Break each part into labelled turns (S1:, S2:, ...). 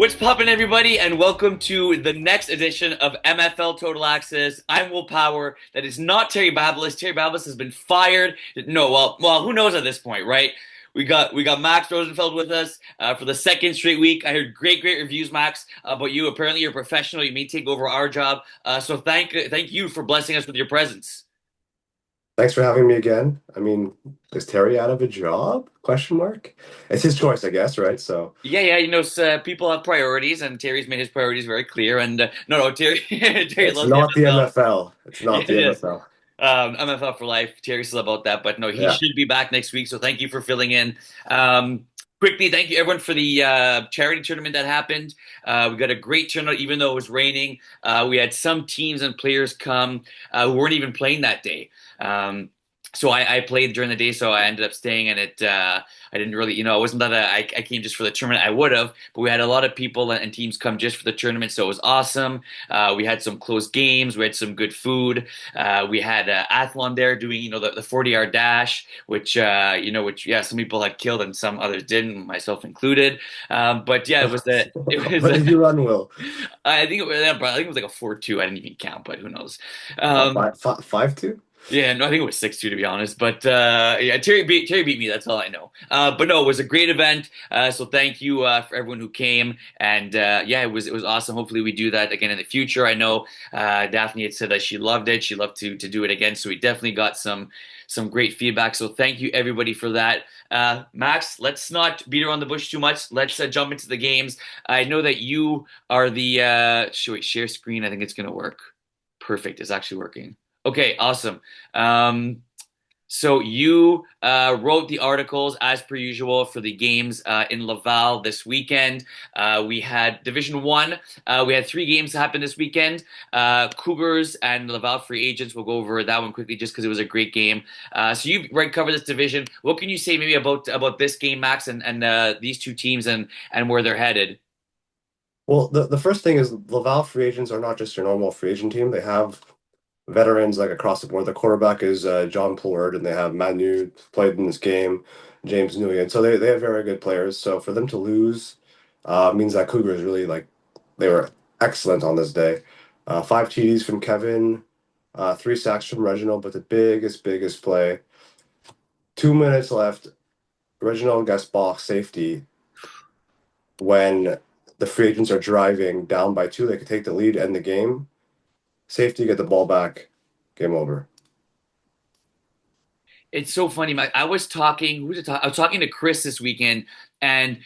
S1: What's poppin', everybody, and welcome to the next edition of MFL Total Access. I'm Will Power. That is not Terry Babelis. Terry Babelis has been fired. No, well, who knows at this point, right? We got Max Rosenfeld with us for the second straight week. I heard great reviews, Max, about you. Apparently, you're a professional. You may take over our job. So thank you for blessing us with your presence.
S2: Thanks for having me again. I mean, is Terry out of a job? Question mark. It's his choice, I guess, right? So
S1: Yeah, people have priorities, and Terry's made his priorities very clear. And no, Terry, Terry
S2: it's
S1: loves the
S2: not the
S1: MFL.
S2: MFL. It's not the
S1: Yes.
S2: MFL.
S1: MFL for life. Terry's still about that, but no, he
S2: Yeah.
S1: should be back next week. So thank you for filling in. Quickly, thank you everyone for the charity tournament that happened. We got a great turnout, even though it was raining. We had some teams and players come who weren't even playing that day. So I played during the day, so I ended up staying, and I didn't really, it wasn't that I came just for the tournament. I would have, but we had a lot of people and teams come just for the tournament, so it was awesome. We had some close games. We had some good food. We had Athlon there doing, the 40-yard dash, which yeah, some people had killed and some others didn't, myself included. But yeah, it was
S2: What did you run, Will?
S1: I think it was like a 4-2. I didn't even count, but who knows?
S2: Oh,
S1: Um,
S2: 5-2?
S1: yeah, no, I think it was 6-2 to be honest. But yeah, Terry beat me. That's all I know. But no, it was a great event. So thank you for everyone who came. And yeah, it was awesome. Hopefully we do that again in the future. I know Daphne had said that she loved it. She loved to do it again. So we definitely got some great feedback. So thank you everybody for that. Max, let's not beat around the bush too much. Let's jump into the games. I know that you are the share screen. I think it's gonna work. Perfect. It's actually working. Okay, awesome. Um, so you wrote the articles as per usual for the games in Laval this weekend. We had Division One. We had three games happen this weekend. Cougars and Laval free agents. We'll go over that one quickly just because it was a great game. So you right cover this division. What can you say maybe about this game, Max, and these two teams and where they're headed?
S2: Well, the first thing is Laval free agents are not just your normal free agent team. They have veterans like across the board. The quarterback is John Pollard, and they have Manu played in this game, James Nguyen. So they have very good players. So for them to lose means that Cougars really they were excellent on this day. Five TDs from Kevin, three sacks from Reginald, but the biggest play. 2 minutes left. Reginald gets box safety when the free agents are driving down by two. They could take the lead, end the game. Safety, get the ball back. Game over.
S1: It's so funny. I was talking. Who was it? I was talking to Chris this weekend, and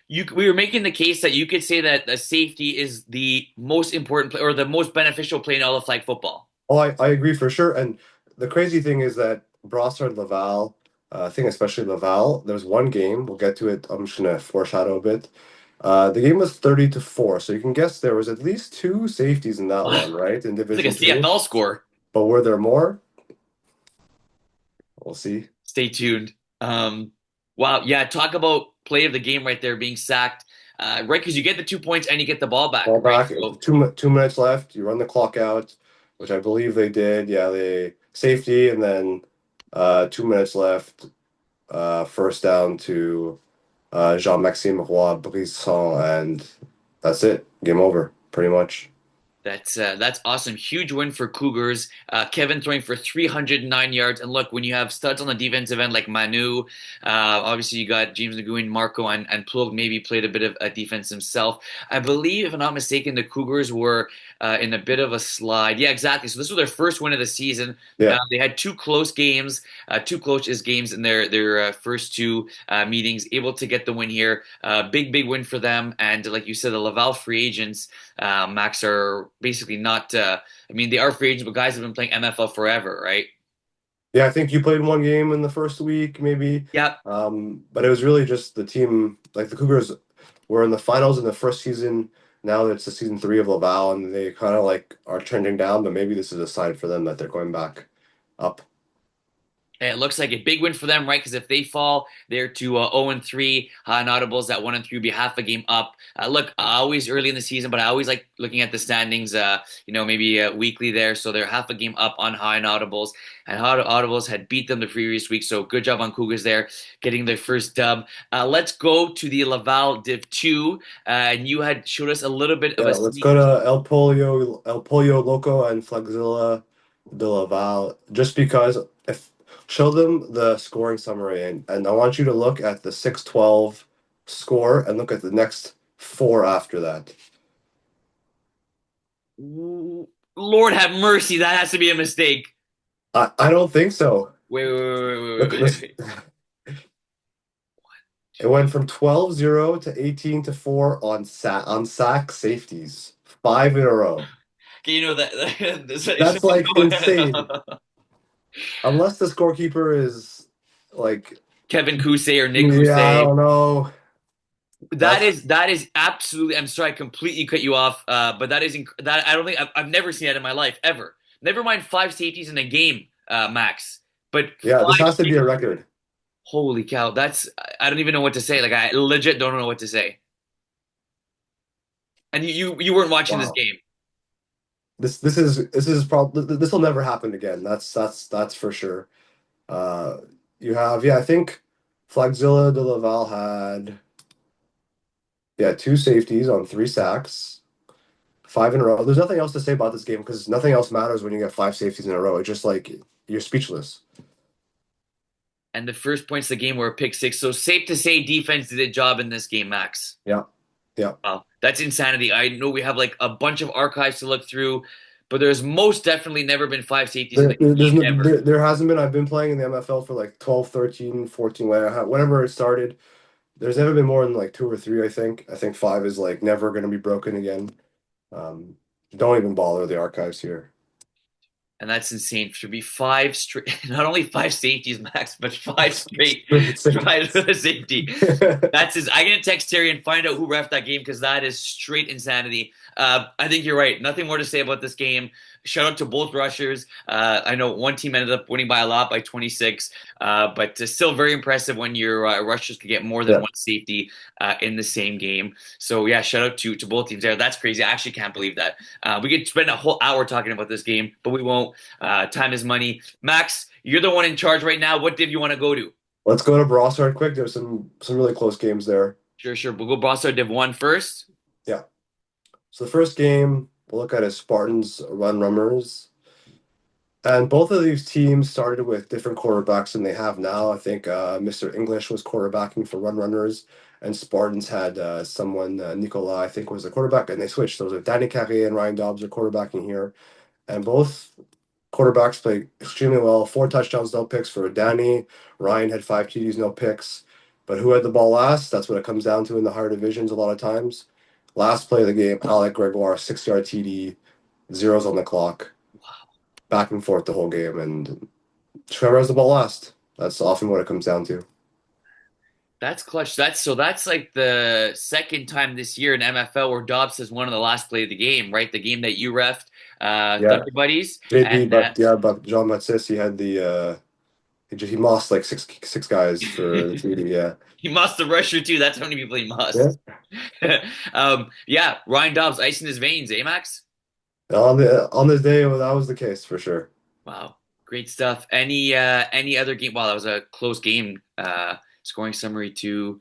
S1: we were making the case that you could say that the safety is the most important play or the most beneficial play in all of flag football.
S2: Oh, I agree for sure. And the crazy thing is that Brossard Laval, I think especially Laval, there's one game. We'll get to it. I'm just gonna foreshadow a bit. The game was 30-4, so you can guess there was at least two safeties in that one,
S1: Wow,
S2: right? In
S1: it's like a
S2: Division Two.
S1: CFL score.
S2: But were there more? We'll see.
S1: Stay tuned. Wow, yeah. Talk about play of the game right there, being sacked. Right, because you get the 2 points and you get the ball back,
S2: Ball
S1: right?
S2: back.
S1: So
S2: 2 minutes left. You run the clock out, which I believe they did. Yeah, they safety, and then 2 minutes left. First down to Jean-Maxime Roy Brisson, and that's it. Game over, pretty much.
S1: that's awesome. Huge win for Cougars. Kevin throwing for 309 yards. And look, when you have studs on the defensive end like Manu, obviously you got James Nguyen, Marco, and Plug maybe played a bit of a defense himself. I believe, if I'm not mistaken, the Cougars were in a bit of a slide. Yeah, exactly. So this was their first win of the season.
S2: Yeah,
S1: They had two close games, two close games in their first two meetings. Able to get the win here. Big win for them. And like you said, the Laval free agents. Max are basically not. I mean, they are free agents, but guys have been playing MFL forever, right?
S2: yeah. I think you played one game in the first week, maybe.
S1: Yep.
S2: But it was really just the team. Like the Cougars were in the finals in the first season. Now it's the season three of Laval, and they kind of like are trending down. But maybe this is a sign for them that they're going back up.
S1: It looks like a big win for them, right? Because if they fall, they're to 0-3. Audibles at 1-3 would be half a game up. Look, always early in the season, but I always like looking at the standings. Maybe weekly there, so they're half a game up on high Audibles, and high Audibles had beat them the previous week. So good job on Cougars there, getting their first dub. Let's go to the Laval Div 2, and you had showed us a little bit of
S2: Yeah,
S1: a
S2: let's
S1: sneak.
S2: go to El Pollo Loco and Flagzilla de Laval. Just because if show them the scoring summary and I want you to look at the 6-12 score and look at the next four after that.
S1: Lord have mercy, that has to be a mistake.
S2: I don't think so.
S1: Wait, wait, wait, wait,
S2: Look at
S1: wait, wait,
S2: this.
S1: wait.
S2: It went from 12-0 to 18-4 on sack safeties. Five in a row.
S1: Okay, you know that this
S2: That's like insane. Unless the scorekeeper is like,
S1: Kevin Kusey or Nick
S2: yeah, I
S1: Kusey.
S2: don't know.
S1: That
S2: That's
S1: is that is absolutely. I'm sorry, I completely cut you off. But that is that I don't think I've never seen that in my life ever. Never mind five safeties in a game, Max. But
S2: yeah, this
S1: five
S2: has to be a
S1: safeties.
S2: record.
S1: Holy cow! That's I don't even know what to say. Like I legit don't know what to say. And you weren't watching this
S2: Wow.
S1: game.
S2: This is probably this will never happen again. That's for sure. Uh, you have I think Flagzilla de Laval had two safeties on three sacks, five in a row. There's nothing else to say about this game because nothing else matters when you get five safeties in a row. It's just like you're speechless.
S1: And the first points of the game were a pick six. So safe to say, defense did a job in this game, Max.
S2: Yeah, yeah.
S1: Wow, that's insanity. I know we have like a bunch of archives to look through, but there's most definitely never been five safeties in a
S2: There's
S1: game
S2: no,
S1: ever.
S2: there hasn't been. I've been playing in the MFL for like 12, 13, 14, whenever it started. There's never been more than like two or three, I think. I think five is like never going to be broken again. Um, don't even bother the archives here.
S1: And that's insane. Should be five straight, not only five safeties, Max, but five straight
S2: Straight
S1: tries for
S2: safeties.
S1: the safety. That's his. I'm gonna text Terry and find out who ref that game because that is straight insanity. I think you're right. Nothing more to say about this game. Shout out to both rushers. I know one team ended up winning by a lot, by 26, but still very impressive when your rushers could get more than
S2: Yeah.
S1: one safety in the same game. So yeah, shout out to both teams there. That's crazy. I actually can't believe that. We could spend a whole hour talking about this game, but we won't. Time is money. Max, you're the one in charge right now. What div you want to go to?
S2: Let's go to Brossard quick. There's some really close games there.
S1: Sure, sure. We'll go Brossard Div 1 first.
S2: Yeah. So the first game we'll look at is Spartans Run Runners. And both of these teams started with different quarterbacks than they have now. I think Mr. English was quarterbacking for Run Runners, and Spartans had someone, Nicola, I think was the quarterback, and they switched. Those are Danny Carrier and Ryan Dobbs are quarterbacking here. And both quarterbacks played extremely well. Four touchdowns, no picks for Danny. Ryan had five TDs, no picks. But who had the ball last? That's what it comes down to in the higher divisions a lot of times. Last play of the game, Alec Gregoire, 6-yard TD, zeros on the clock, back and forth the whole game. And whoever has the ball last. That's often what it comes down to.
S1: That's clutch. That's like the second time this year in MFL where Dobbs has one of the last play of the game, right? The game that you refed,
S2: Yeah,
S1: Thunder Buddies,
S2: JB,
S1: and
S2: but John Matsis, he had the he lost like six guys for the TD. Yeah,
S1: he must have rushed you too. That's how many people he
S2: yeah.
S1: must. Yeah, Ryan Dobbs ice in his veins, eh, Max?
S2: On this day, well, that was the case for sure.
S1: Wow, great stuff. Any other game? Wow, that was a close game. Scoring summary too.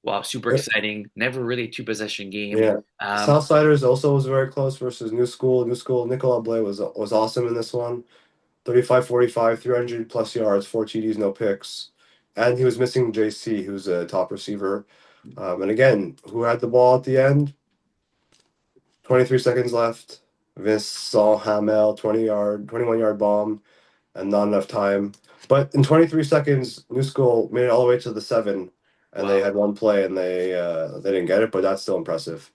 S1: Wow, super exciting. Never really a two possession game.
S2: Yeah.
S1: Um,
S2: Southsiders also was very close versus New School. New School, Nicola Blais was awesome in this one. 35-45, 300 plus yards, four TDs, no picks. And he was missing JC, who's a top receiver. And again, who had the ball at the end? 23 seconds left. Vincent Hamel, 21-yard bomb, and not enough time. But in 23 seconds, New School made it all the way to the 7, and they
S1: wow,
S2: had one play, and they didn't get it, but that's still impressive.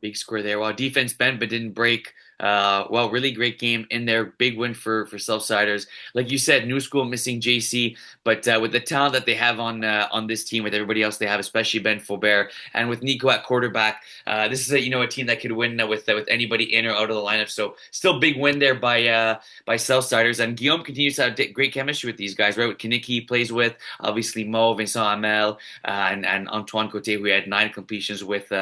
S1: big score there. Wow, defense bent but didn't break. Well, really great game in there. Big win for Southsiders. Like you said, new school missing JC, but with the talent that they have on this team, with everybody else they have, especially Ben Faubert, and with Nico at quarterback, this is a team that could win with anybody in or out of the lineup. So still big win there by Southsiders, and Guillaume continues to have great chemistry with these guys. Right, with Kinnicky he plays with, obviously Mo, Vincent Hamel, and Antoine Cote, who had 9 completions with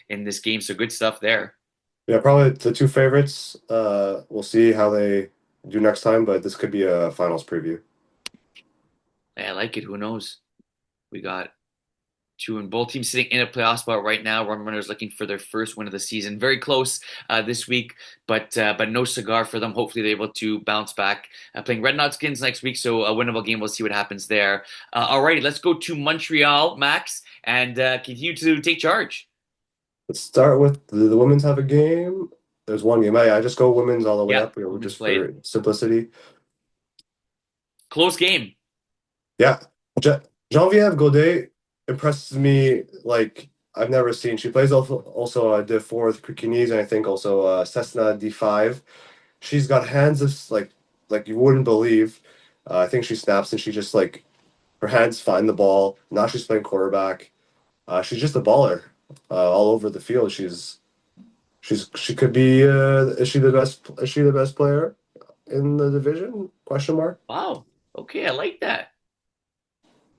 S1: in this game. So good stuff there.
S2: Yeah, probably the two favorites. We'll see how they do next time, but this could be a finals preview.
S1: Yeah, I like it. Who knows? We got two and both teams sitting in a playoff spot right now. Rum Runners looking for their first win of the season. Very close this week, but no cigar for them. Hopefully they're able to bounce back. Playing Red Knotskins next week, so a winnable game. We'll see what happens there. Alrighty, let's go to Montreal, Max, and continue to take charge.
S2: Let's start with the women's have a game. There's one game. I just go women's all the way
S1: Yeah,
S2: up,
S1: women's
S2: just
S1: played.
S2: for simplicity.
S1: Close game.
S2: Yeah, Je Geneviève Godet impresses me like I've never seen. She plays also Div 4 with Kirkinese, and I think also Cessna D5. She's got hands of like you wouldn't believe. I think she snaps and she just like her hands find the ball. Now she's playing quarterback. She's just a baller all over the field. She could be. Is she the best? Is she the best player in the division? Question mark.
S1: Wow. Okay, I like that.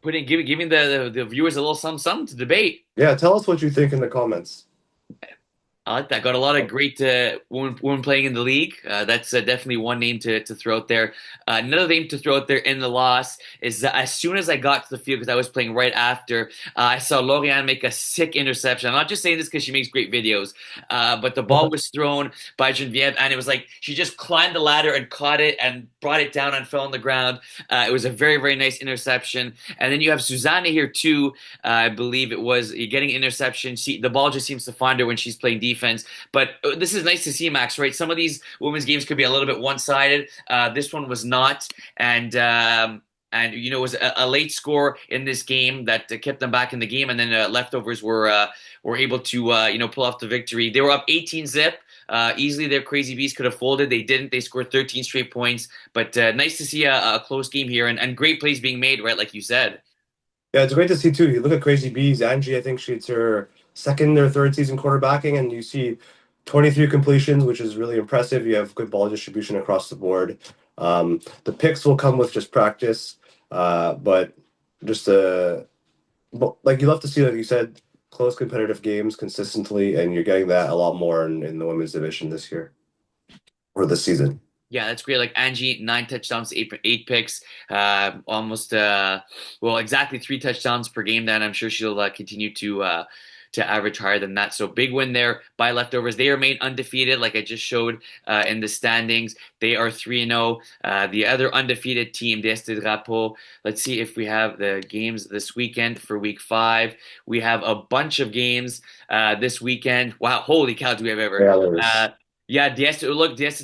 S1: Giving the viewers a little something to debate.
S2: Yeah, tell us what you think in the comments.
S1: I like that. Got a lot of great women playing in the league. That's definitely one name to throw out there. Another name to throw out there in the loss is that as soon as I got to the field, because I was playing right after, I saw Lorianne make a sick interception. I'm not just saying this because she makes great videos, but the ball was thrown by Genevieve, and it was like she just climbed the ladder and caught it and brought it down and fell on the ground. It was a very, very nice interception. And then you have Susanna here too. I believe it was getting interception. The ball just seems to find her when she's playing defense. But this is nice to see, Max, right? Some of these women's games could be a little bit one-sided. This one was not. And it was a late score in this game that kept them back in the game, and then leftovers were able to pull off the victory. They were up 18-zip. Easily their crazy beast could have folded. They didn't. They scored 13 straight points. But nice to see a close game here, and great plays being made, right? Like you said.
S2: Yeah, it's great to see too. You look at Crazy Bees, Angie, I think it's her second or third season quarterbacking, and you see 23 completions, which is really impressive. You have good ball distribution across the board. The picks will come with just practice, but just like you love to see, like you said, close competitive games consistently, and you're getting that a lot more in the women's division this year or this season.
S1: Yeah, that's great. Like Angie, 9 touchdowns, eight picks, almost exactly 3 touchdowns per game. Then I'm sure she'll continue to average higher than that. So big win there by leftovers. They remain undefeated, like I just showed in the standings. They are 3-0. The other undefeated team, the Este Drapeau. Let's see if we have the games this weekend for week 5. We have a bunch of games this weekend. Wow, holy cow, do we have ever?
S2: Yeah, there's
S1: Yeah, Dieste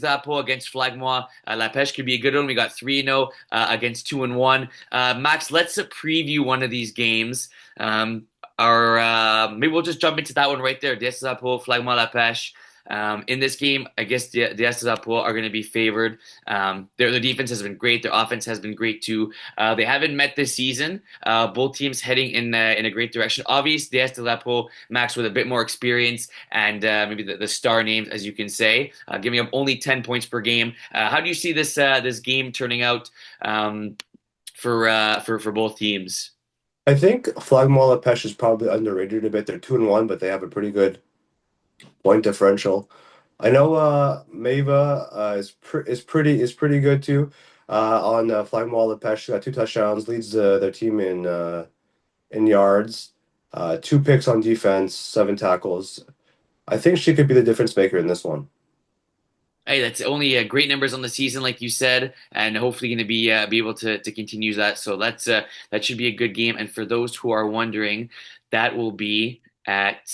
S1: Drapeau against Flagmois. La Pêche could be a good one. We got 3-0 against 2-1. Max, let's preview one of these games. Maybe we'll just jump into that one right there. Dieste Drapeau, Flagmois, La Pêche. In this game, I guess the Dieste Drapeau are going to be favored. Their defense has been great. Their offense has been great too. They haven't met this season. Both teams heading in a great direction. Obviously, Dieste Drapeau, Max with a bit more experience and maybe the star names, as you can say, giving up only 10 points per game. How do you see this game turning out for both teams?
S2: I think Flagmala Pesh is probably underrated a bit. They're 2-1, but they have a pretty good point differential. I know Mava is pretty good too. On Flagmala Pesh, got 2 touchdowns, leads their team in yards, 2 picks on defense, 7 tackles. I think she could be the difference maker in this one.
S1: Hey, that's only great numbers on the season, like you said, and hopefully going to be able to continue that. So that should be a good game. And for those who are wondering, that will be at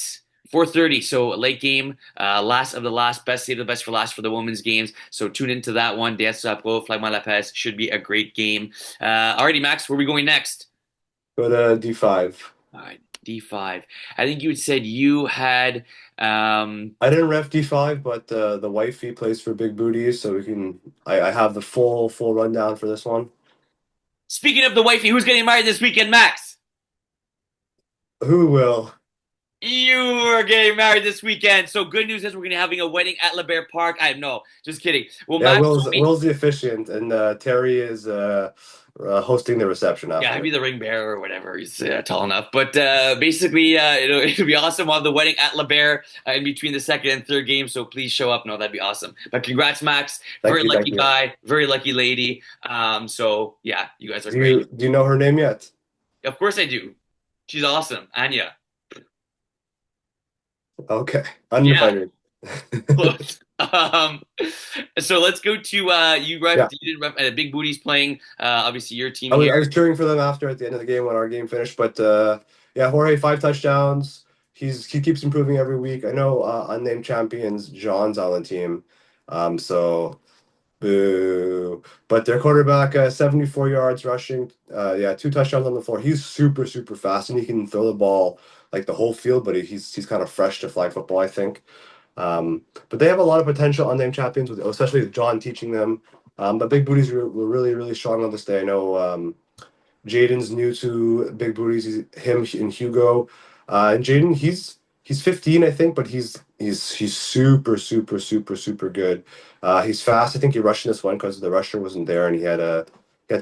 S1: 4:30. So a late game, last of the last, best save the best for last for the women's games. So tune into that one. DS Pro, Flagma La Paz should be a great game. Alrighty, Max, where are we going next?
S2: Go to D5.
S1: All right. D5. I think you had said you had
S2: I didn't ref D5, but the wifey plays for Big Booties, so we can. I have the full rundown for this one.
S1: speaking of the wifey, who's getting married this weekend, Max?
S2: Who will?
S1: You are getting married this weekend. So good news is we're gonna be having a wedding at LeBaire Park. I no, just kidding. Well,
S2: Yeah,
S1: Max
S2: Will's
S1: told me,
S2: Will's the officiant, and Terry is hosting the reception
S1: yeah, I'd be
S2: afterward.
S1: the ring bearer or whatever. He's tall enough. But basically, it'll be awesome. We'll have the wedding at LeBaire in between the second and third game. So please show up. No, that'd be awesome. But congrats, Max.
S2: Thank
S1: Very
S2: you, thank
S1: lucky
S2: you.
S1: guy. Very lucky lady. So yeah, you guys are
S2: Do
S1: great.
S2: you know her name yet?
S1: Of course I do. She's awesome, Anya.
S2: Okay,
S1: Yeah,
S2: uninvited.
S1: close. So let's go to
S2: Yeah,
S1: you did ref Big Booty's playing obviously your team
S2: I was
S1: here.
S2: cheering for them after at the end of the game when our game finished, but yeah, Jorge 5 touchdowns. He keeps improving every week. I know unnamed champions John's on the team, so boo. But their quarterback, 74 yards rushing, yeah, 2 touchdowns on the floor. He's super fast and he can throw the ball like the whole field, but he's kind of fresh to flag football, I think. But they have a lot of potential unnamed champions, with especially with John teaching them. But Big Booties were really strong on this day. I know Jaden's new to Big Booties. Him and Hugo, and Jaden. He's 15, I think, but he's super good. He's fast. I think he rushed in this one because the rusher wasn't there, and he had to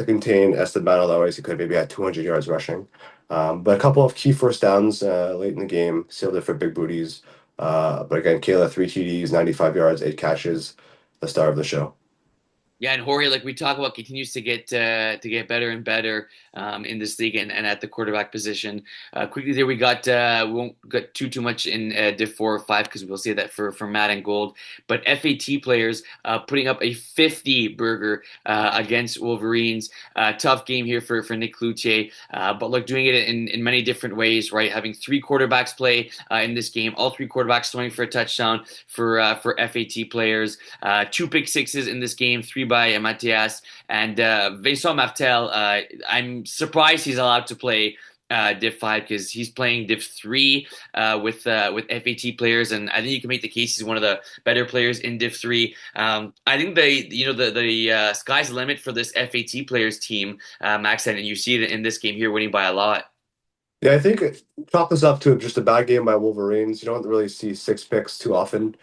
S2: contain Esteban. Otherwise, he could maybe had 200 yards rushing. But a couple of key first downs late in the game sealed it for Big Booties. But again, Kayla 3 TDs, 95 yards, 8 catches, the star of the show.
S1: Yeah, and Jorge, like we talk about, continues to get better and better in this league and at the quarterback position. Quickly there, we won't get too much in Div 4 or 5 because we'll say that for Matt and Gold. But FAT players putting up a 50 burger against Wolverines. Tough game here for Nick Cloutier, but look, doing it in many different ways, right? Having three quarterbacks play in this game, all three quarterbacks throwing for a touchdown for FAT players. Two pick sixes in this game, three by Matthias and Vincent Martel. I'm surprised he's allowed to play Div 5 because he's playing Div 3 with FAT players, and I think you can make the case he's one of the better players in Div 3. I think the sky's the limit for this FAT players team, Max, and you see it in this game here, winning by a lot.
S2: Yeah, I think chalk this up to just a bad game by Wolverines. You don't really see 6 picks too often.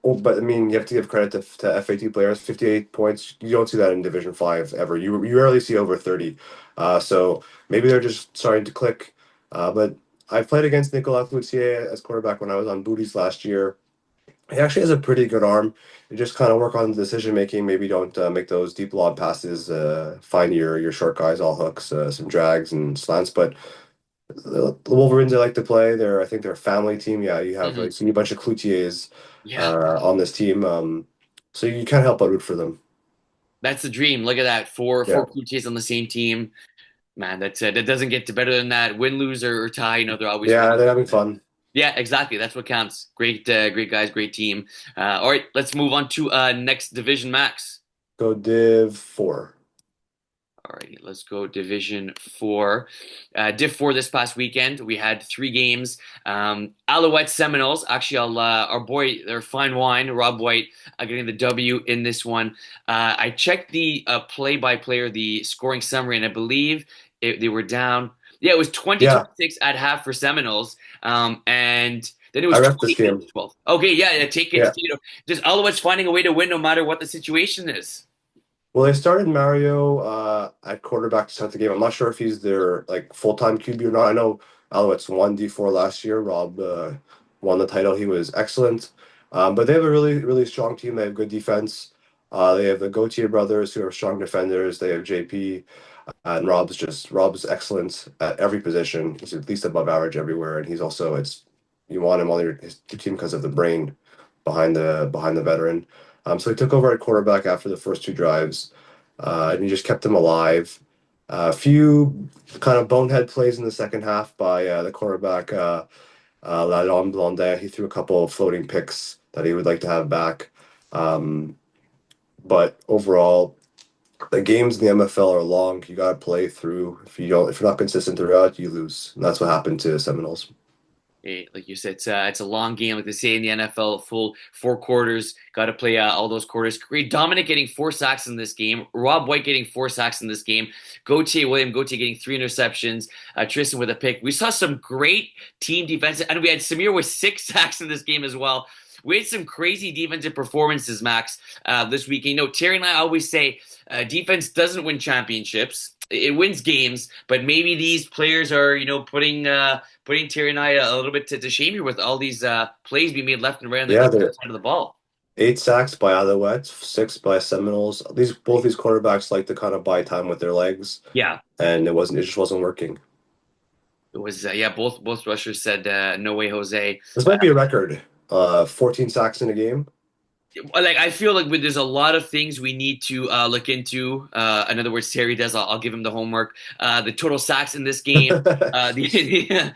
S2: But I mean, you have to give credit to FAT players. 58 points. You don't see that in Division 5 ever. You rarely see over 30. So maybe they're just starting to click. But I played against Nicolas Cloutier as quarterback when I was on Booties last year. He actually has a pretty good arm. You just kind of work on the decision making. Maybe don't make those deep lob passes. Find your short guys all hooks, some drags and slants. But the Wolverines I like to play. I think they're a family team. Yeah, you have
S1: Hmm.
S2: like seen a bunch of Cloutiers
S1: Yeah,
S2: on this team. So you can't help but root for them.
S1: that's the dream. Look at that,
S2: Yeah,
S1: four coaches on the same team. Man, that doesn't get to better than that. Win, lose, or tie, they're always
S2: yeah,
S1: winning.
S2: they're having fun.
S1: Yeah, exactly. That's what counts. Great guys, great team. All right, let's move on to next division, Max.
S2: Go Div 4.
S1: All right, let's go Division 4. Div 4 this past weekend, we had three games. Alouette Seminoles, actually, our boy, their fine wine, Rob White, getting the W in this one. I checked the play-by-player, the scoring summary, and I believe they were down. Yeah, it was 20
S2: Yeah,
S1: 26 at half for Seminoles. And then it
S2: I
S1: was
S2: ref this
S1: 28
S2: game.
S1: to 12. Okay, yeah, take it.
S2: Yeah.
S1: Just Alouette's finding a way to win no matter what the situation is.
S2: Well, they started Mario at quarterback to start the game. I'm not sure if he's their like full-time QB or not. I know Alouettes won D4 last year. Rob won the title. He was excellent. But they have a really strong team. They have good defense. They have the Gauthier brothers who are strong defenders. They have JP and Rob's excellent at every position. He's at least above average everywhere, and he's also it's you want him on his team because of the brain behind the veteran. So he took over at quarterback after the first two drives, and he just kept them alive. A few kind of bonehead plays in the second half by the quarterback, Lalonde Blondin. He threw a couple of floating picks that he would like to have back. Um, but overall, the games in the MFL are long. You gotta play through. If you're not consistent throughout, you lose. And that's what happened to Seminoles.
S1: Like you said, it's a long game. Like they say in the NFL, full 4 quarters. Got to play all those quarters. Great, Dominic getting 4 sacks in this game. Rob White getting 4 sacks in this game. Gauthier getting 3 interceptions. Tristan with a pick. We saw some great team defense, and we had Samir with 6 sacks in this game as well. We had some crazy defensive performances, Max, this week. You know, Terry and I always say defense doesn't win championships. It wins games, but maybe these players are, putting Terry and I a little bit to shame here with all these plays being made left and right on the
S2: Yeah,
S1: defensive
S2: they're
S1: side of the ball.
S2: 8 sacks by Alouettes, 6 by Seminoles. Both these quarterbacks like to kind of buy time with their legs,
S1: Yeah,
S2: and it just wasn't working.
S1: it was. Yeah, both rushers said no way, Jose.
S2: This might be a record. 14 sacks in a game.
S1: Like I feel like there's a lot of things we need to look into. In other words, Terry does. I'll give him the homework. The total sacks in this game. The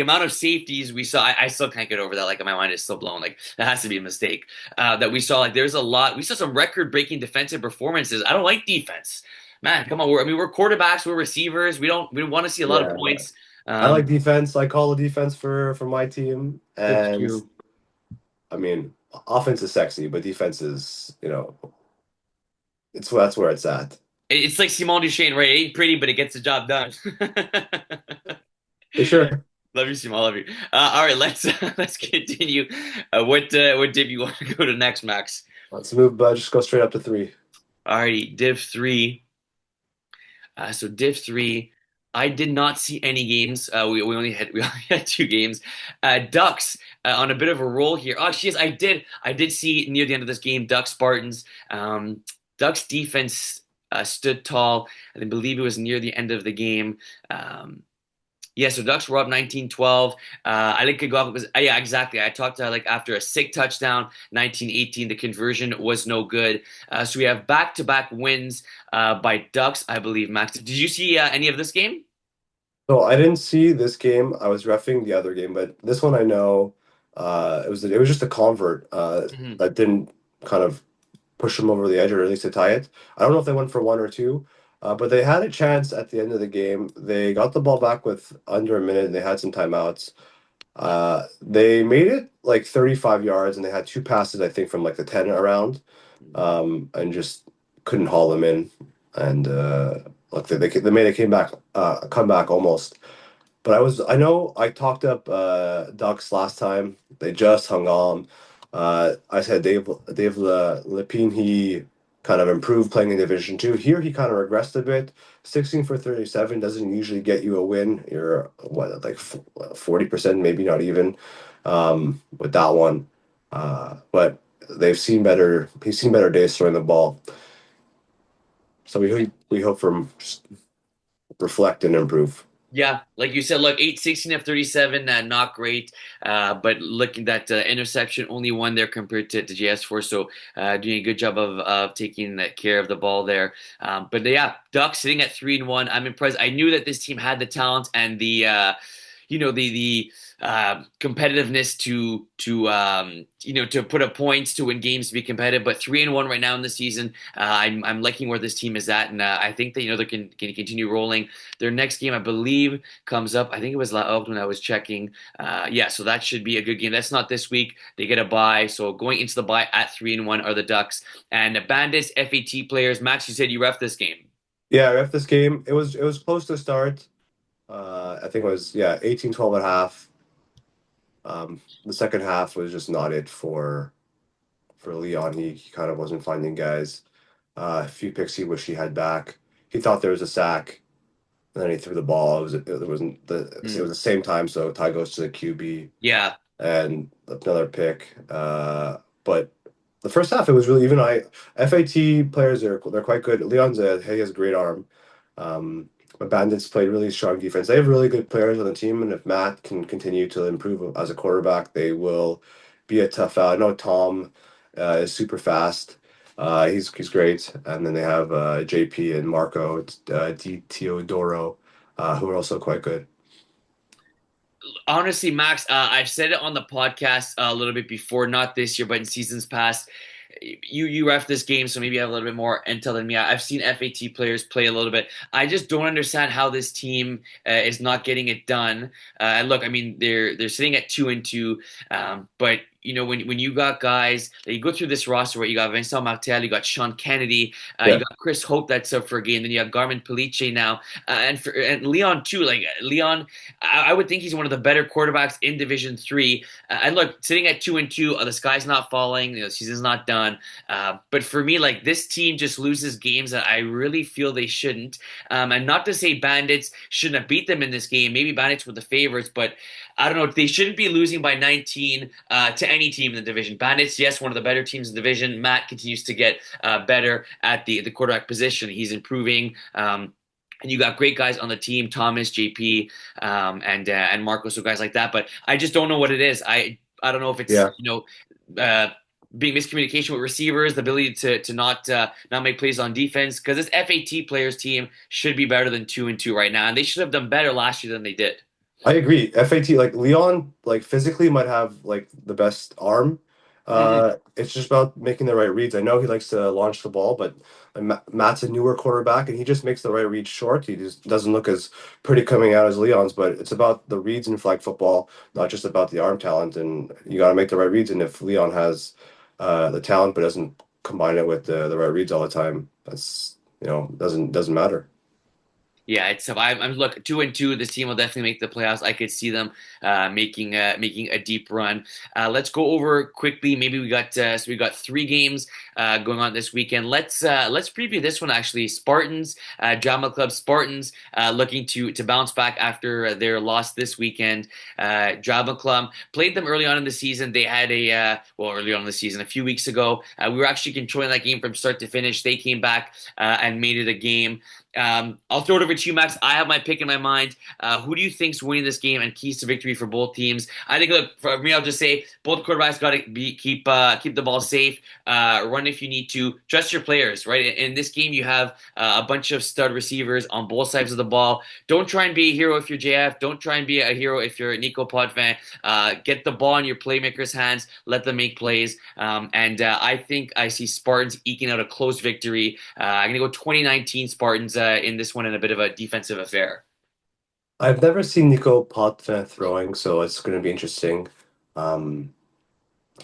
S1: amount of safeties we saw. I still can't get over that. Like my mind is still blown. Like that has to be a mistake. That we saw. Like there's a lot. We saw some record-breaking defensive performances. I don't like defense. Man, come on. We're quarterbacks. We're receivers. We don't want to see a lot of
S2: Yeah,
S1: points.
S2: I like
S1: Um,
S2: defense. I call the defense for my team,
S1: that's
S2: and
S1: true.
S2: I mean, offense is sexy, but defense is, that's where it's at.
S1: It's like Simone Duchesne, right? It ain't pretty, but it gets the job done.
S2: For sure.
S1: Love you, Simone. Love you. All right, let's let's continue. What div you want to go to next, Max?
S2: Let's move. Just go straight up to three.
S1: All righty, Div 3. So Div 3, I did not see any games. We only had 2 games. Ducks on a bit of a roll here. Oh, yes, I did see near the end of this game Ducks Spartans. Ducks defense stood tall. I believe it was near the end of the game. Yeah, so Ducks were up 19-12. I think Kagawa was, yeah, exactly. I talked like after a sick touchdown, 19-18, the conversion was no good. So we have back-to-back wins by Ducks, I believe, Max. Did you see any of this game?
S2: So I didn't see this game. I was reffing the other game, but this one I know. It was just a convert
S1: Mhm.
S2: that didn't kind of push them over the edge, or at least to tie it. I don't know if they went for one or two, but they had a chance at the end of the game. They got the ball back with under a minute, and they had some timeouts. They made it like 35 yards, and they had two passes, I think, from like the 10 around, and just couldn't haul them in. And look, they made a comeback almost. But I know I talked up Ducks last time. They just hung on. I said Dave Lepine, he kind of improved playing in Division Two. Here he kind of regressed a bit. 16 for 37 doesn't usually get you a win. You're what, like 40%, maybe not even, with that one. But they've seen better. He's seen better days throwing the ball. So we hope for him just reflect and improve.
S1: Yeah, like you said, look, 16 of 37, not great. But looking at interception, only one there compared to JS4. So doing a good job of taking that care of the ball there. But yeah, Ducks sitting at 3-1. I'm impressed. I knew that this team had the talent and the competitiveness to put up points to win games to be competitive. But 3-1 right now in the season, I'm liking where this team is at, and I think that they can continue rolling. Their next game, I believe, comes up. I think it was when I was checking. Yeah, so that should be a good game. That's not this week. They get a bye, so going into the bye at 3-1 are the Ducks and Bandits FAT players. Max, you said you ref this game.
S2: Yeah, ref this game. It was close to start. I think it was, yeah, 18-12 at half. The second half was just not it for Leon. He kind of wasn't finding guys. A few picks he wished he had back. He thought there was a sack, and then he threw the ball. It was the same time, so tie goes to the QB
S1: Yeah.
S2: and another pick. But the first half, it was really even. FAT players they're quite good. He has a great arm. But Bandits played really strong defense. They have really good players on the team, and if Matt can continue to improve as a quarterback, they will be a tough out. I know Tom is super fast. He's great, and then they have JP and Marco Di Teodoro, who are also quite good.
S1: Honestly, Max, I've said it on the podcast a little bit before, not this year, but in seasons past. you ref this game, so maybe you have a little bit more intel than me. I've seen FAT players play a little bit. I just don't understand how this team is not getting it done. And look, I mean, they're sitting at 2-2, but when you got guys that you go through this roster where you got Vincent Martel, you got Sean Kennedy, you
S2: Yeah.
S1: got Chris Hope that's up for a game, then you have Garmin Palice now, and Leon too. Like Leon, I would think he's one of the better quarterbacks in Division 3. And look, sitting at 2-2, the sky's not falling. The season's not done. But for me, like this team just loses games that I really feel they shouldn't. And not to say Bandits shouldn't have beat them in this game. Maybe Bandits were the favorites, but I don't know. They shouldn't be losing by 19 to any team in the division. Bandits, yes, one of the better teams in the division. Matt continues to get better at the quarterback position. He's improving. And you got great guys on the team, Thomas, JP, and Marco, so guys like that. But I just don't know what it is. I don't know if it's
S2: Yeah.
S1: being miscommunication with receivers, the ability to not make plays on defense. Because this FAT players team should be better than 2-2 right now, and they should have done better last year than they did.
S2: I agree. FAT, like Leon, like physically might have like the best arm.
S1: Mhm.
S2: It's just about making the right reads. I know he likes to launch the ball, but Matt's a newer quarterback and he just makes the right read short. He just doesn't look as pretty coming out as Leon's, but it's about the reads in flag football, not just about the arm talent. And you got to make the right reads. And if Leon has the talent but doesn't combine it with the right reads all the time, that's doesn't matter.
S1: Yeah, it's tough. I'm look 2-2. This team will definitely make the playoffs. I could see them making a deep run. Let's go over quickly. Maybe we got 3 games going on this weekend. Let's preview this one actually. Spartans, Drama Club Spartans, looking to bounce back after their loss this weekend. Drama Club played them early on in the season. They had early on in the season, a few weeks ago. We were actually controlling that game from start to finish. They came back and made it a game. I'll throw it over to you, Max. I have my pick in my mind. Who do you think's winning this game and keys to victory for both teams? I think, look, for me, I'll just say both quarterbacks got to keep the ball safe, run if you need to, trust your players. Right in this game, you have a bunch of stud receivers on both sides of the ball. Don't try and be a hero if you're JF. Don't try and be a hero if you're Nico Potvin. Get the ball in your playmakers' hands. Let them make plays. I think I see Spartans eking out a close victory. I'm gonna go 2019 Spartans in this one in a bit of a defensive affair.
S2: I've never seen Nico Potvin throwing, so it's going to be interesting. Um,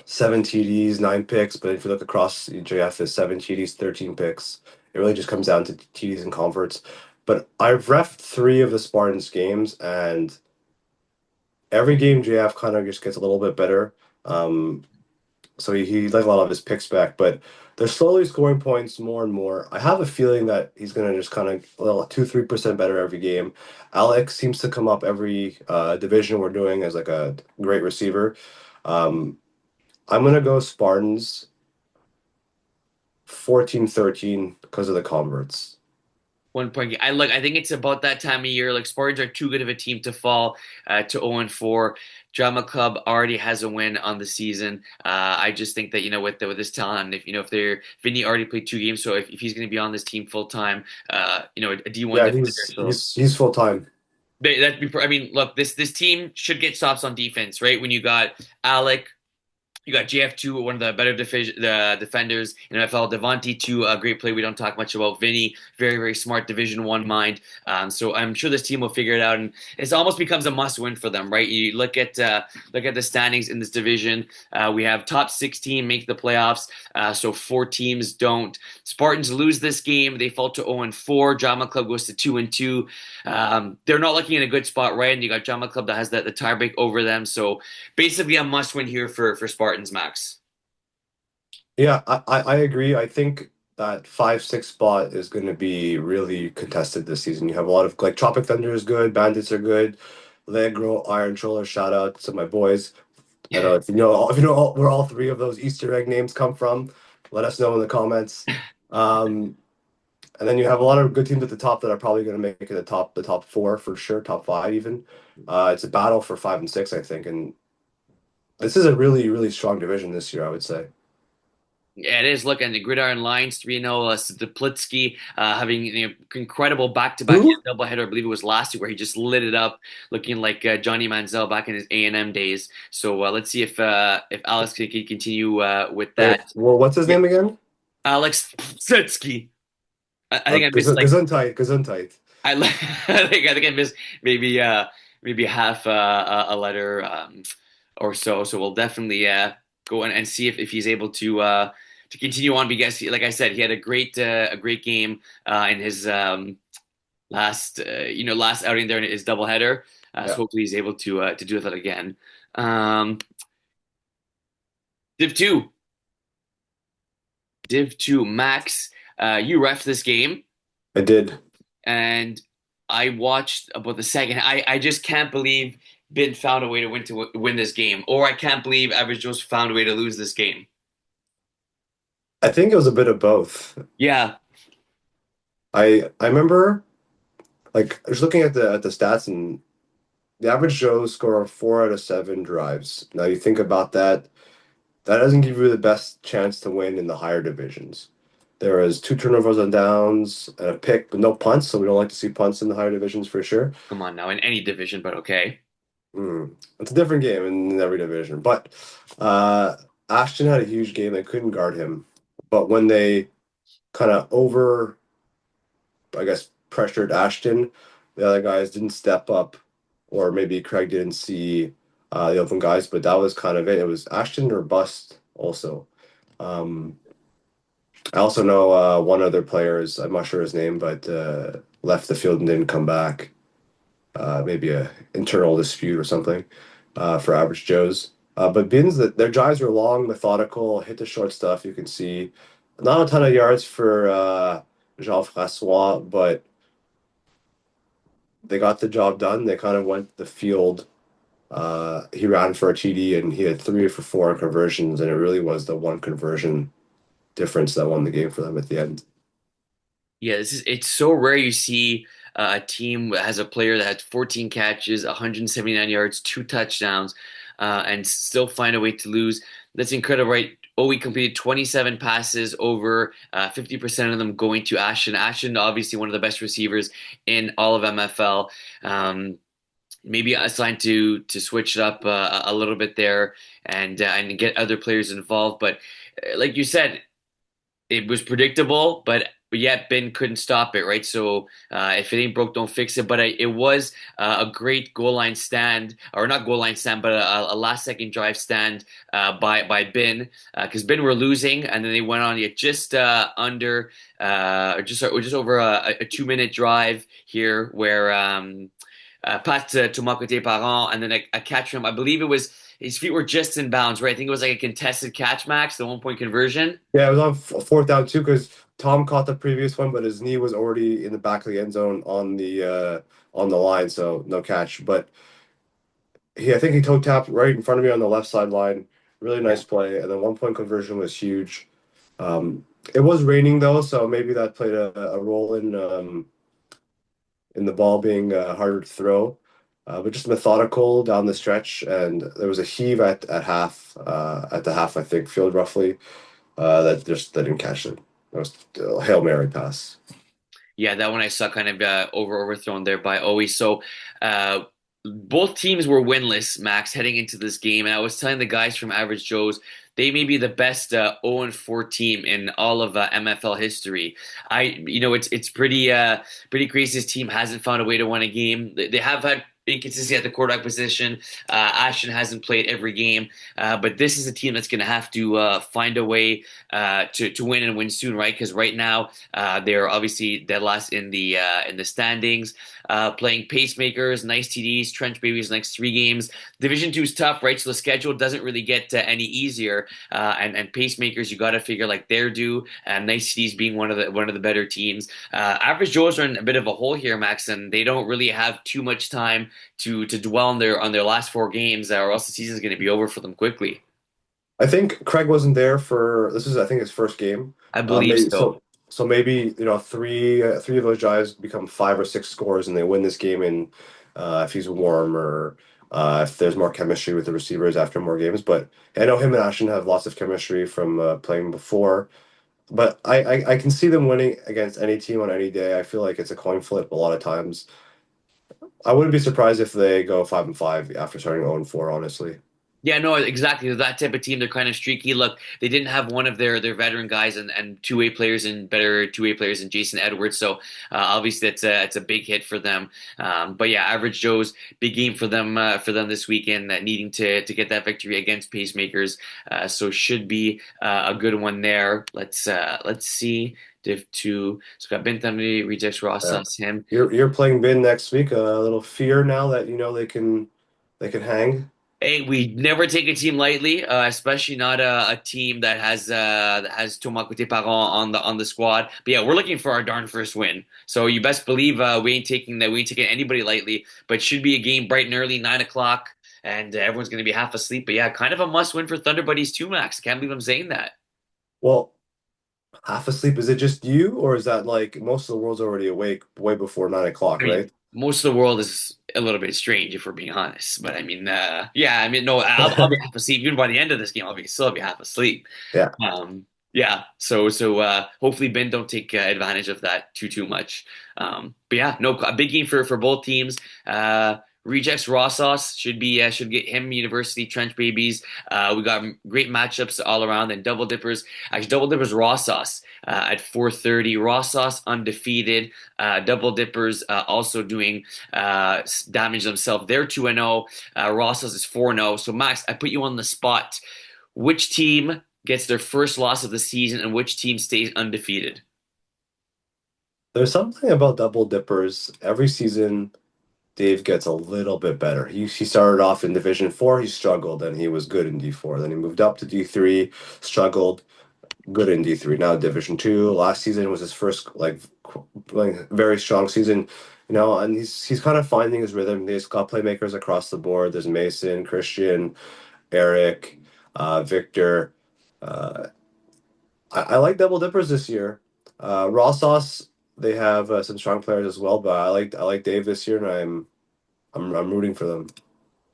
S2: 7 TDs, 9 picks, but if you look across JF is 7 TDs, 13 picks. It really just comes down to TDs and converts. But I've refed 3 of the Spartans games, and every game JF kind of just gets a little bit better. Um, so he like a lot of his picks back, but they're slowly scoring points more and more. I have a feeling that he's gonna just kind of a little 2-3% better every game. Alex seems to come up every division we're doing as like a great receiver. Um, I'm gonna go Spartans 14-13 because of the converts.
S1: 1 point game. I think it's about that time of year. Like Spartans are too good of a team to fall to 0-4. Drama Club already has a win on the season. I just think that with this talent, if they're Vinny already played 2 games, so if he's going to be on this team full time, a D1
S2: Yeah,
S1: defender.
S2: he's
S1: So
S2: he's he's full time.
S1: I mean, look, this team should get stops on defense, right? When you got Alec. You got JF2, one of the better defenders in NFL. Devontae 2, a great play. We don't talk much about Vinny. Very, very smart Division 1 mind. So I'm sure this team will figure it out, and it almost becomes a must-win for them, right? You look at the standings in this division. We have top 16 make the playoffs, so 4 teams don't. Spartans lose this game. They fall to 0-4. Drama Club goes to 2-2. They're not looking in a good spot, right? And you got Drama Club that has the tiebreak over them. So basically a must-win here for Spartans, Max.
S2: Yeah, I agree. I think that 5-6 spot is going to be really contested this season. You have a lot of like Tropic Thunder is good, Bandits are good, Allegro, Iron Troller. Shout out to my boys. I don't know if you know where all 3 of those Easter egg names come from. Let us know in the comments. Um, and then you have a lot of good teams at the top that are probably going to make it the top 4 for sure, top 5 even. It's a battle for 5 and 6, I think, and this is a really really strong division this year, I would say.
S1: Yeah, it is. Look, and the Gridiron Lions 3-0. Duplitsky having incredible back-to-back
S2: Who?
S1: doubleheader. I believe it was last year where he just lit it up, looking like Johnny Manziel back in his A&M days. So let's see if Alex can continue with
S2: Wait,
S1: that.
S2: well, what's his
S1: Yeah,
S2: name again?
S1: Alex Duplitsky. I think I missed like
S2: Gesundheit, Gesundheit.
S1: I think I missed maybe maybe half a letter or so. So we'll definitely go and see if he's able to continue on because like I said, he had a great game in his last last outing there in his doubleheader. So
S2: Yeah,
S1: hopefully he's able to do that again. Um, Div two, Div two, Max. You ref this game.
S2: I did.
S1: And I watched about the second. I just can't believe Ben found a way to win this game, or I can't believe Average Joe's found a way to lose this game.
S2: I think it was a bit of both.
S1: Yeah,
S2: I remember like I was looking at the stats and the average Joe score 4 out of 7 drives. Now you think about that, that doesn't give you the best chance to win in the higher divisions. There was 2 turnovers on downs and a pick, but no punts, so we don't like to see punts in the higher divisions for sure.
S1: come on now, in any division, but okay.
S2: It's a different game in every division. But uh, Ashton had a huge game. They couldn't guard him. But when they kind of I guess, pressured Ashton, the other guys didn't step up, or maybe Craig didn't see the open guys, but that was kind of it. It was Ashton or bust also. Um, I also know one other player is, I'm not sure his name, but left the field and didn't come back. Maybe a internal dispute or something for average Joes. But Bins, that their drives were long, methodical, hit the short stuff. You can see not a ton of yards for Jean-Francois, but they got the job done. They kind of went the field. He ran for a TD and he had 3 for 4 conversions, and it really was the one conversion difference that won the game for them at the end.
S1: Yeah, this is it's so rare you see a team that has a player that had 14 catches, 179 yards, 2 touchdowns, and still find a way to lose. That's incredible, right? We completed 27 passes, over 50% of them going to Ashton. Ashton, obviously one of the best receivers in all of MFL. Maybe assigned to switch it up a little bit there and get other players involved. But like you said, it was predictable, but yet Ben couldn't stop it, right? So if it ain't broke, don't fix it. But it was a great goal line stand, or not goal line stand, but a last second drive stand by Ben because Ben were losing, and then they went on just under just over a 2 minute drive here where pass to Makote Parent, and then a catch from, I believe it was his feet were just in bounds, right? I think it was like a contested catch, Max, the 1 point conversion.
S2: Yeah, it was on fourth down too because Tom caught the previous one, but his knee was already in the back of the end zone on the line, so no catch. But I think he toe tapped right in front of me on the left sideline. Really
S1: Yeah.
S2: nice play, and then 1 point conversion was huge. It was raining though, so maybe that played a role in the ball being harder to throw. But just methodical down the stretch, and there was a heave at the half, I think, field roughly. That just they didn't catch it. That was a Hail Mary pass.
S1: Yeah, that one I saw kind of overthrown there by Owie. So both teams were winless, Max, heading into this game. And I was telling the guys from Average Joe's, they may be the best 0-4 team in all of MFL history. It's pretty crazy. This team hasn't found a way to win a game. They have had inconsistency at the quarterback position. Ashton hasn't played every game, but this is a team that's going to have to find a way to win and win soon, right? Because right now they're obviously dead last in the standings, playing pacemakers, nice TDs, trench babies next 3 games. Division two is tough, right? So the schedule doesn't really get any easier, and pacemakers you got to figure like they're due, and nice TDs being one of the better teams. Average Joes are in a bit of a hole here, Max, and they don't really have too much time to dwell on their last 4 games, or else the season's going to be over for them quickly.
S2: I think Craig wasn't there for this is I think his first game.
S1: I believe
S2: Maybe
S1: so.
S2: so maybe three of those drives become 5 or 6 scores and they win this game in if he's warm or if there's more chemistry with the receivers after more games. But I know him and Ashton have lots of chemistry from playing before. But I can see them winning against any team on any day. I feel like it's a coin flip a lot of times. I wouldn't be surprised if they go 5-5 after starting 0-4, honestly.
S1: Yeah, no, exactly. That type of team, they're kind of streaky. Look, they didn't have one of their veteran guys and two-way players and better two-way players in Jason Edwards. So obviously it's a big hit for them. But yeah, average Joe's big game for them this weekend, needing to get that victory against Pacemakers. So should be a good one there. Let's see. Div two. So got Bentham, Rejects
S2: Yeah.
S1: Ross, him.
S2: You're playing Bin next week. A little fear now that you know they can hang.
S1: Hey, we never take a team lightly, especially not a team that has Thomas Parent on the squad. But yeah, we're looking for our darn first win. So you best believe we ain't taking anybody lightly. But should be a game bright and early, 9 o'clock, and everyone's going to be half asleep. But yeah, kind of a must win for Thunder Buddies too, Max. Can't believe I'm saying that.
S2: Well, half asleep. Is it just you, or is that like most of the world's already awake way before 9 o'clock,
S1: I mean,
S2: right?
S1: most of the world is a little bit strange if we're being honest. But I mean, yeah, I mean, no, I'll be half asleep. Even by the end of this game, still be half asleep.
S2: Yeah.
S1: Yeah, so hopefully Ben don't take advantage of that too much. But yeah, no, a big game for both teams. Rejects Raw Sauce should get him University Trench Babies. We got great matchups all around. And Double Dippers Raw Sauce at 4:30. Raw Sauce undefeated. Double Dippers also doing damage themselves. They're 2-0. Raw Sauce is 4-0. So Max, I put you on the spot. Which team gets their first loss of the season and which team stays undefeated?
S2: There's something about double dippers. Every season, Dave gets a little bit better. He started off in Division 4, he struggled, and he was good in D4. Then he moved up to D3, struggled, good in D3. Now Division 2. Last season was his first like very strong season, and he's kind of finding his rhythm. He's got playmakers across the board. There's Mason, Christian, Eric, Victor. Uh, I like Double Dippers this year. Raw Sauce, they have some strong players as well, but I like Dave this year, and I'm rooting for them.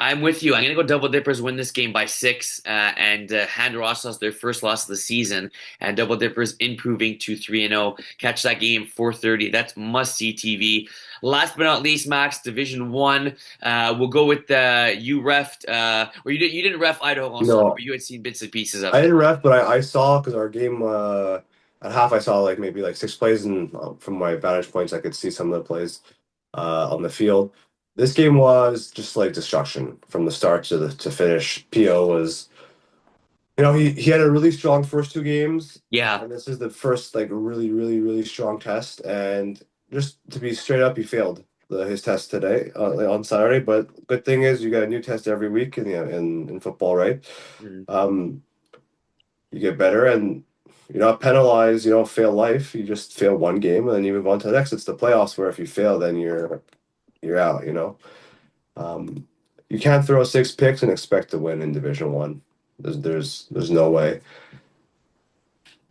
S1: I'm with you. I'm going to go Double Dippers win this game by 6 and hand Rossos their first loss of the season. And Double Dippers improving to 3-0. Catch that game 4:30. That's must see TV. Last but not least, Max, Division 1. We'll go with you refed, or you didn't ref Idaho on Sunday,
S2: No,
S1: but you had seen bits and pieces of
S2: I
S1: it.
S2: didn't ref, but I saw because our game at half I saw like maybe like 6 plays, and from my vantage points I could see some of the plays on the field. This game was just like destruction from the start to finish. PO was, he had a really strong first 2 games,
S1: Yeah.
S2: and this is the first like really really really strong test. And just to be straight up, he failed his test today on Saturday. But good thing is you got a new test every week in football, right?
S1: Mhm.
S2: Um, you get better, and you're not penalized. You don't fail life. You just fail one game and then you move on to the next. It's the playoffs where if you fail, then you're out. Um, you can't throw 6 picks and expect to win in Division 1. There's no way.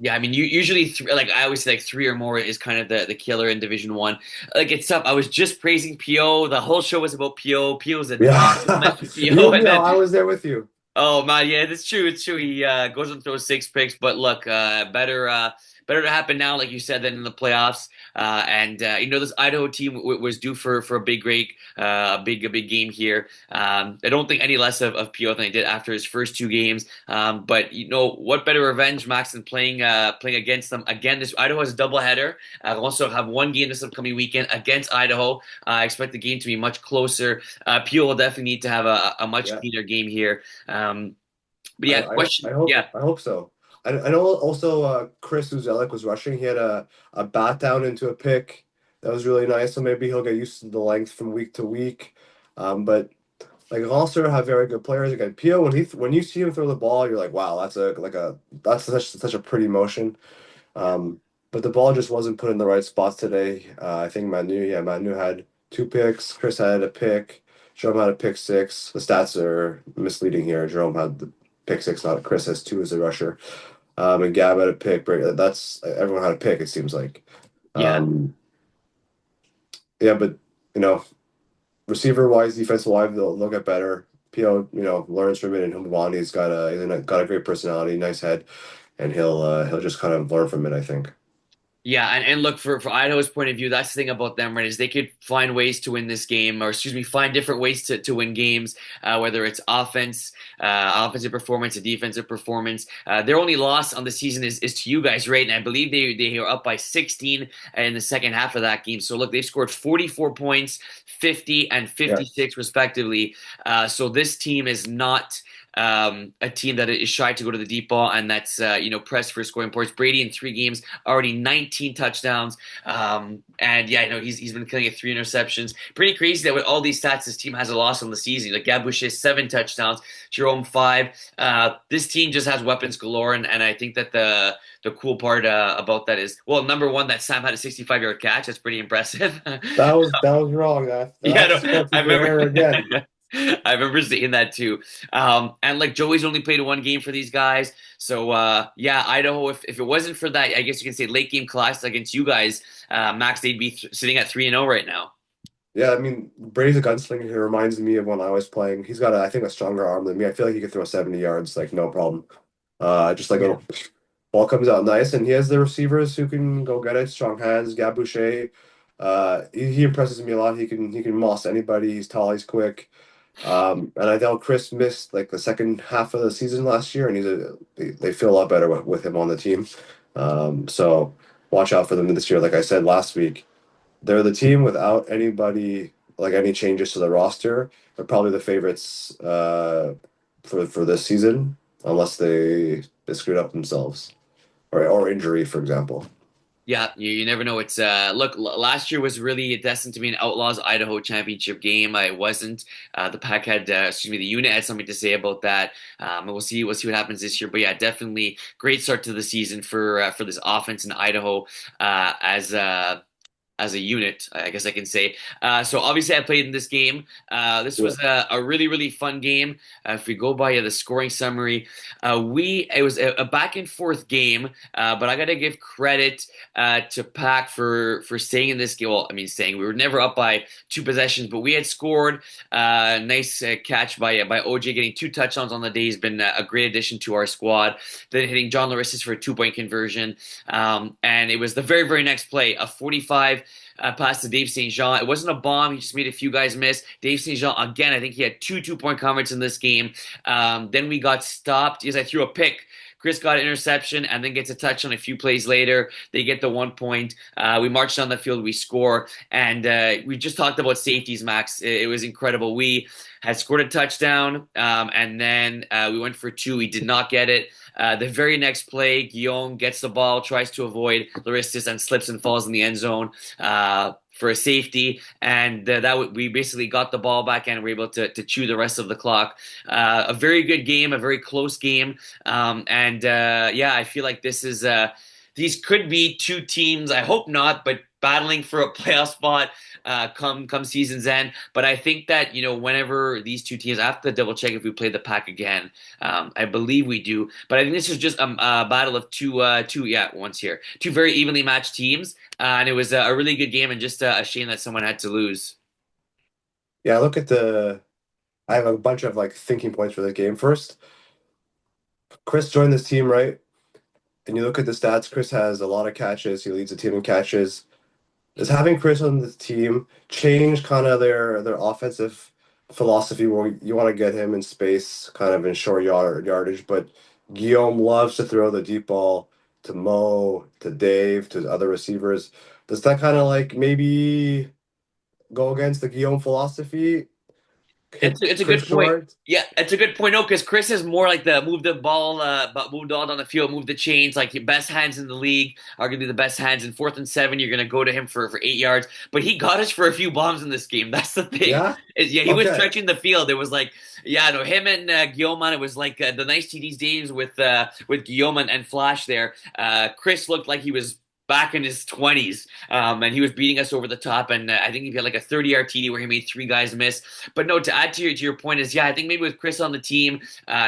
S1: Yeah, I mean, you usually like I always say like three or more is kind of the killer in Division 1. Like it's tough. I was just praising PO. The whole show was about PO. PO's a dog. Don't
S2: Yeah.
S1: mention PO, and then
S2: I was there with you.
S1: oh man, yeah, that's true. It's true. He goes and throws 6 picks, but look, better to happen now, like you said, than in the playoffs. And this Idaho team was due for a big break, a big game here. I don't think any less of Pio than I did after his first 2 games. But what better revenge, Max, than playing against them again? This Idaho has a doubleheader. I'll also have one game this upcoming weekend against Idaho. I expect the game to be much closer. Pio will definitely need to have a much
S2: Yeah.
S1: cleaner game here. But
S2: I,
S1: yeah,
S2: I, I
S1: question.
S2: hope
S1: Yeah,
S2: I hope so. I know also Chris Uzelek was rushing. He had a bat down into a pick that was really nice. So maybe he'll get used to the length from week to week. But like also have very good players. Again, Pio, when you see him throw the ball, you're like, wow, that's such a pretty motion. But the ball just wasn't put in the right spots today. I think Manu had 2 picks. Chris had a pick. Jerome had a pick six. The stats are misleading here. Jerome had the pick six, not Chris has two as a rusher. And Gab had a pick. That's everyone had a pick. It seems like.
S1: yeah.
S2: Um, yeah, but you know, receiver wise, defensive wise, they'll get better. Pio, learns from it and he'll move on. He's got a great personality, nice head, and he'll just kind of learn from it, I think.
S1: Yeah, and look for Idaho's point of view, that's the thing about them, right? Is they could find ways to win this game, or excuse me, find different ways to win games, whether it's offensive performance, a defensive performance. Their only loss on the season is to you guys, right? And I believe they are up by 16 in the second half of that game. So look, they've scored 44 points, 50 and
S2: Yeah.
S1: 56 respectively. So this team is not a team that is shy to go to the deep ball and that's pressed for scoring points. Brady in 3 games already 19 touchdowns, and yeah, he's been killing it, 3 interceptions. Pretty crazy that with all these stats, this team has a loss on the season. Like Gabouche 7 touchdowns, Jerome 5. This team just has weapons galore, and I think that the cool part about that is, well, number one, that Sam had a 65-yard catch. That's pretty impressive.
S2: That was wrong.
S1: Yeah,
S2: That's
S1: no,
S2: a sport
S1: I
S2: teacher
S1: remember.
S2: error again.
S1: I remember seeing that too. And like Joey's only played 1 game for these guys. So yeah, Idaho, if it wasn't for that, I guess you can say late game collapse against you guys, Max, they'd be sitting at 3-0 right now.
S2: Yeah, I mean, Brady's a gunslinger. He reminds me of when I was playing. He's got, I think, a stronger arm than me. I feel like he could throw 70 yards, like, no problem. Just like a
S1: Yeah.
S2: little ball comes out nice, and he has the receivers who can go get it. Strong hands, Gabouche. He impresses me a lot. He can moss anybody. He's tall, he's quick. And I know Chris missed like the second half of the season last year, and they feel a lot better with him on the team. So watch out for them this year. Like I said last week, they're the team without anybody like any changes to the roster. They're probably the favorites for this season, unless they screwed up themselves or injury, for example.
S1: Yeah, you never know. It's look, last year was really destined to be an Outlaws Idaho championship game. I wasn't. The pack had, excuse me, the unit had something to say about that. And we'll see what happens this year. But yeah, definitely great start to the season for this offense in Idaho as a unit, I guess I can say. So obviously, I played in this game. This
S2: Yeah.
S1: was a really really fun game. If we go by the scoring summary, it was a back and forth game, but I got to give credit to Pack for staying in this game. Well, I mean, staying. We were never up by 2 possessions, but we had scored. Nice catch by OJ, getting 2 touchdowns on the day. He's been a great addition to our squad. Then hitting John Larissis for a 2 point conversion, and it was the very very next play, a 45 pass to Dave St. Jean. It wasn't a bomb. He just made a few guys miss. Dave St. Jean, again, I think he had 2 2-point converts in this game. Then we got stopped because I threw a pick. Chris got an interception and then gets a touchdown a few plays later. They get the 1 point. We march down the field, we score, and we just talked about safeties, Max. It was incredible. We had scored a touchdown, and then we went for 2. We did not get it. The very next play, Guillaume gets the ball, tries to avoid Laristis, and slips and falls in the end zone for a safety. And we basically got the ball back and were able to chew the rest of the clock. A very good game, a very close game. And yeah, I feel like these could be 2 teams. I hope not, but battling for a playoff spot come season's end. But I think that whenever these 2 teams, I have to double check if we play the Pack again. I believe we do, but I think this is just a battle of once here, 2 very evenly matched teams, and it was a really good game, and just a shame that someone had to lose.
S2: Yeah, I have a bunch of like thinking points for the game. First, Chris joined this team, right? And you look at the stats, Chris has a lot of catches. He leads the team in catches. Does having Chris on the team change kind of their offensive philosophy where you want to get him in space, kind of in short yardage, but Guillaume loves to throw the deep ball to Mo, to Dave, to other receivers. Does that kind of like maybe go against the Guillaume philosophy?
S1: It's
S2: Hit
S1: it's a
S2: Chris
S1: good point.
S2: short?
S1: Yeah, it's a good point. No, because Chris is more like the move the ball, but move the ball down the field, move the chains. Like your best hands in the league are gonna be the best hands. In 4th and 7, you're gonna go to him for 8 yards. But he got us for a few bombs in this game. That's the thing.
S2: Yeah?
S1: Yeah, he was
S2: Okay.
S1: stretching the field. It was like, yeah, no, him and Guillaume. It was like the nice TDs games with Guillaume and Flash there. Chris looked like he was back in his 20s, and he was beating us over the top. And I think he had like a 30-yard TD where he made three guys miss. But no, to add to your point is, yeah, I think maybe with Chris on the team,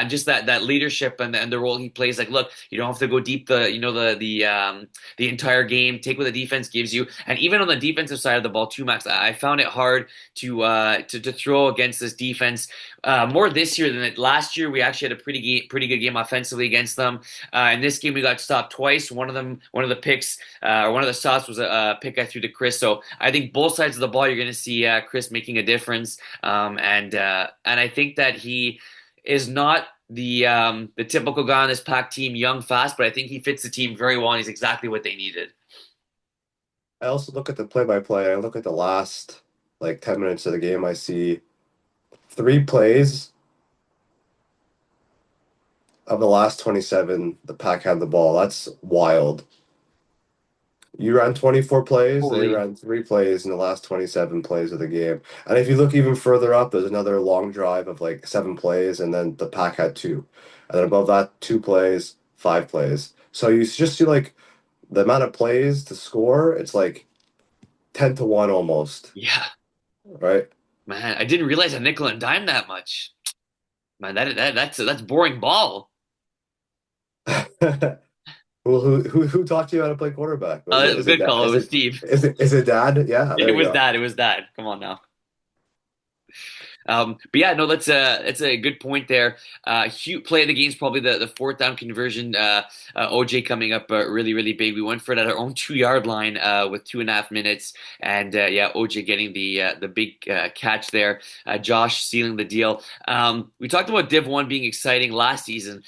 S1: just that leadership and the role he plays. Like, look, you don't have to go deep the entire game. Take what the defense gives you, and even on the defensive side of the ball too, Max. I found it hard to throw against this defense more this year than last year. We actually had a pretty good game offensively against them. In this game, we got stopped twice. One of the picks, or one of the stops was a pick I threw to Chris. So I think both sides of the ball, you're going to see Chris making a difference. And I think that he is not the typical guy on this pack team, young, fast, but I think he fits the team very well, and he's exactly what they needed.
S2: I also look at the play-by-play. I look at the last like 10 minutes of the game. I see three plays of the last 27, the Pack had the ball. That's wild. You ran 24 plays, they
S1: Holy,
S2: ran three plays in the last 27 plays of the game. And if you look even further up, there's another long drive of like 7 plays, and then the Pack had two. And then above that, 2 plays, 5 plays. So you just see like the amount of plays to score, it's like 10 to 1 almost,
S1: yeah,
S2: right?
S1: man, I didn't realize a nickel and dime that much. Man, that's boring ball.
S2: Well, who taught you how to play quarterback?
S1: Good call. It was Steve.
S2: Is it dad? Yeah,
S1: It
S2: there you
S1: was
S2: go.
S1: that. It was that. Come on now. But yeah, no, that's a good point there. Huge play of the game is probably the fourth down conversion. OJ coming up really big. We went for it at our own 2 yard line with 2.5 minutes, and yeah, OJ getting the big catch there. Josh sealing the deal. We talked about Div One being exciting last season.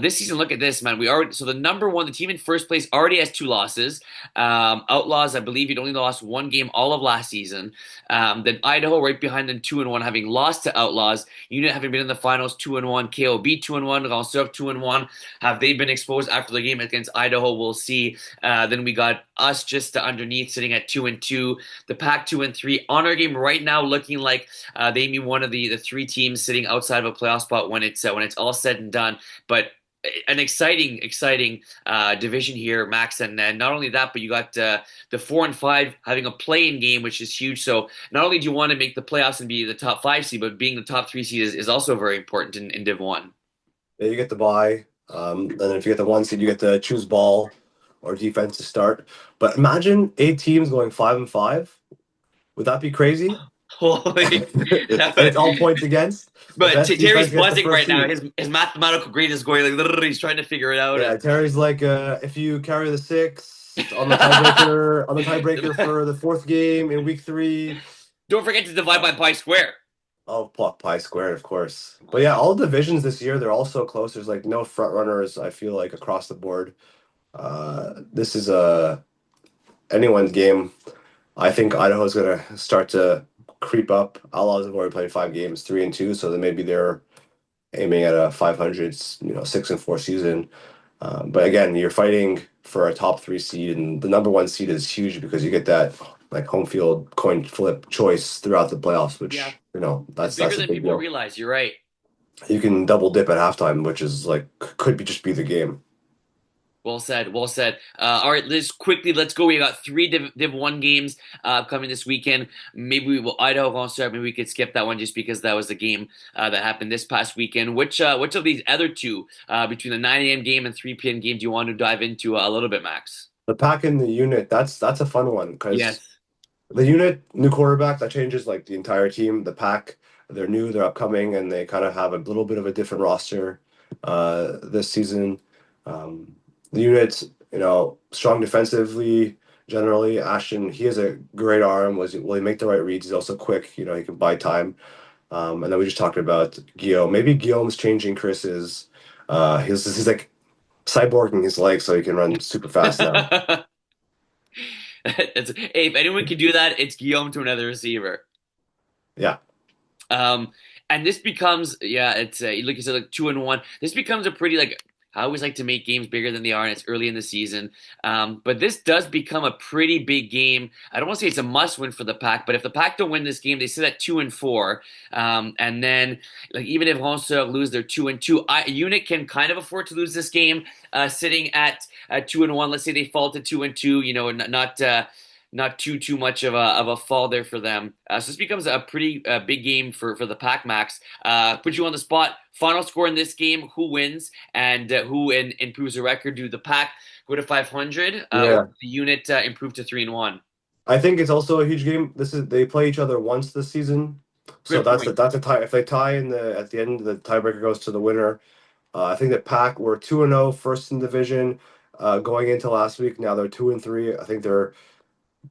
S1: This season, look at this, man. We already so the number one, the team in first place already has 2 losses. Outlaws, I believe, you'd only lost one game all of last season. Then Idaho right behind them 2-1, having lost to Outlaws. Unit having been in the finals 2-1. KOB 2-1. Ranseur 2-1. Have they been exposed after the game against Idaho? We'll see. Then we got us just underneath, sitting at 2-2. The Pack 2-3 on our game right now, looking like they may be one of the three teams sitting outside of a playoff spot when it's all said and done. But an exciting division here, Max, and not only that, but you got the 4 and 5 having a play-in game, which is huge. So not only do you want to make the playoffs and be the top 5 seed, but being the top 3 seed is also very important in Div One.
S2: Yeah, you get the bye. And then if you get the 1 seed, you get to choose ball or defense to start. But imagine 8 teams going 5-5. Would that be crazy?
S1: Holy,
S2: And it's all points against. The
S1: but
S2: best
S1: Terry's
S2: defense gets the
S1: buzzing
S2: first
S1: right now.
S2: seed.
S1: His mathematical grade is going like literally he's trying to figure it out.
S2: Yeah,
S1: And
S2: Terry's like, if you carry the 6 on the tiebreaker for the fourth game in week 3.
S1: don't forget to divide
S2: Uh,
S1: by pi square.
S2: oh, pi squared, of course. But yeah, all divisions this year, they're all so close. There's like no front runners, I feel like, across the board. This is anyone's game. I think Idaho's gonna start to creep up. Outlaws have already played 5 games, 3-2, so then maybe they're aiming at a 500, 6-4 season. But again, you're fighting for a top 3 seed, and the number 1 seed is huge because you get that like home field coin flip choice throughout the playoffs,
S1: Yeah,
S2: which
S1: it's bigger
S2: that's a
S1: than
S2: big
S1: people
S2: deal.
S1: realize. You're right.
S2: You can double dip at halftime, which is like could be just be the game.
S1: Well said. Well said. All right, let's go. We got three Div One games coming this weekend. Maybe we will Idaho Brossard. Maybe we could skip that one just because that was the game that happened this past weekend. Which of these other two between the 9 a.m. game and 3 p.m. game do you want to dive into a little bit, Max?
S2: The pack in the unit, that's a fun one because
S1: Yes.
S2: the unit, new quarterback, that changes like the entire team. The pack, they're new, they're upcoming, and they kind of have a little bit of a different roster this season. The unit's, strong defensively generally. Ashton, he has a great arm. Will he make the right reads? He's also quick. He can buy time. And then we just talked about Guillaume. Maybe Guillaume's changing Chris's. He's like cyborging his legs so he can run super fast now.
S1: Hey, if anyone can do that, it's Guillaume to another receiver.
S2: Yeah.
S1: Um, and this becomes, yeah, it's like you said, like 2-1. This becomes a pretty like I always like to make games bigger than they are, and it's early in the season. But this does become a pretty big game. I don't want to say it's a must win for the Pack, but if the Pack don't win this game, they sit at 2-4. And then, like even if Brossard lose, they're 2-2. Unit can kind of afford to lose this game, sitting at 2-1. Let's say they fall to 2-2. Not too much of a fall there for them. So this becomes a pretty big game for the Pac Max. Put you on the spot. Final score in this game: who wins and who improves the record? Do the Pac go to 500 or
S2: Yeah.
S1: the unit improve to 3-1?
S2: I think it's also a huge game. They play each other once this season, so
S1: Good point.
S2: that's a tie. If they tie in the at the end, the tiebreaker goes to the winner. I think that Pack were 2-0 first in division going into last week. Now they're 2-3. I think they're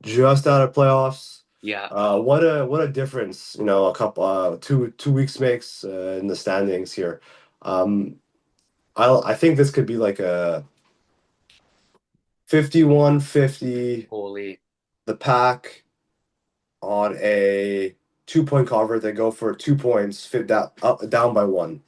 S2: just out of playoffs.
S1: Yeah.
S2: What a difference, a couple 2 weeks makes in the standings here. Um, I think this could be like a 51-50.
S1: Holy.
S2: The Pack on a 2-point convert. They go for 2 points, fit down by one,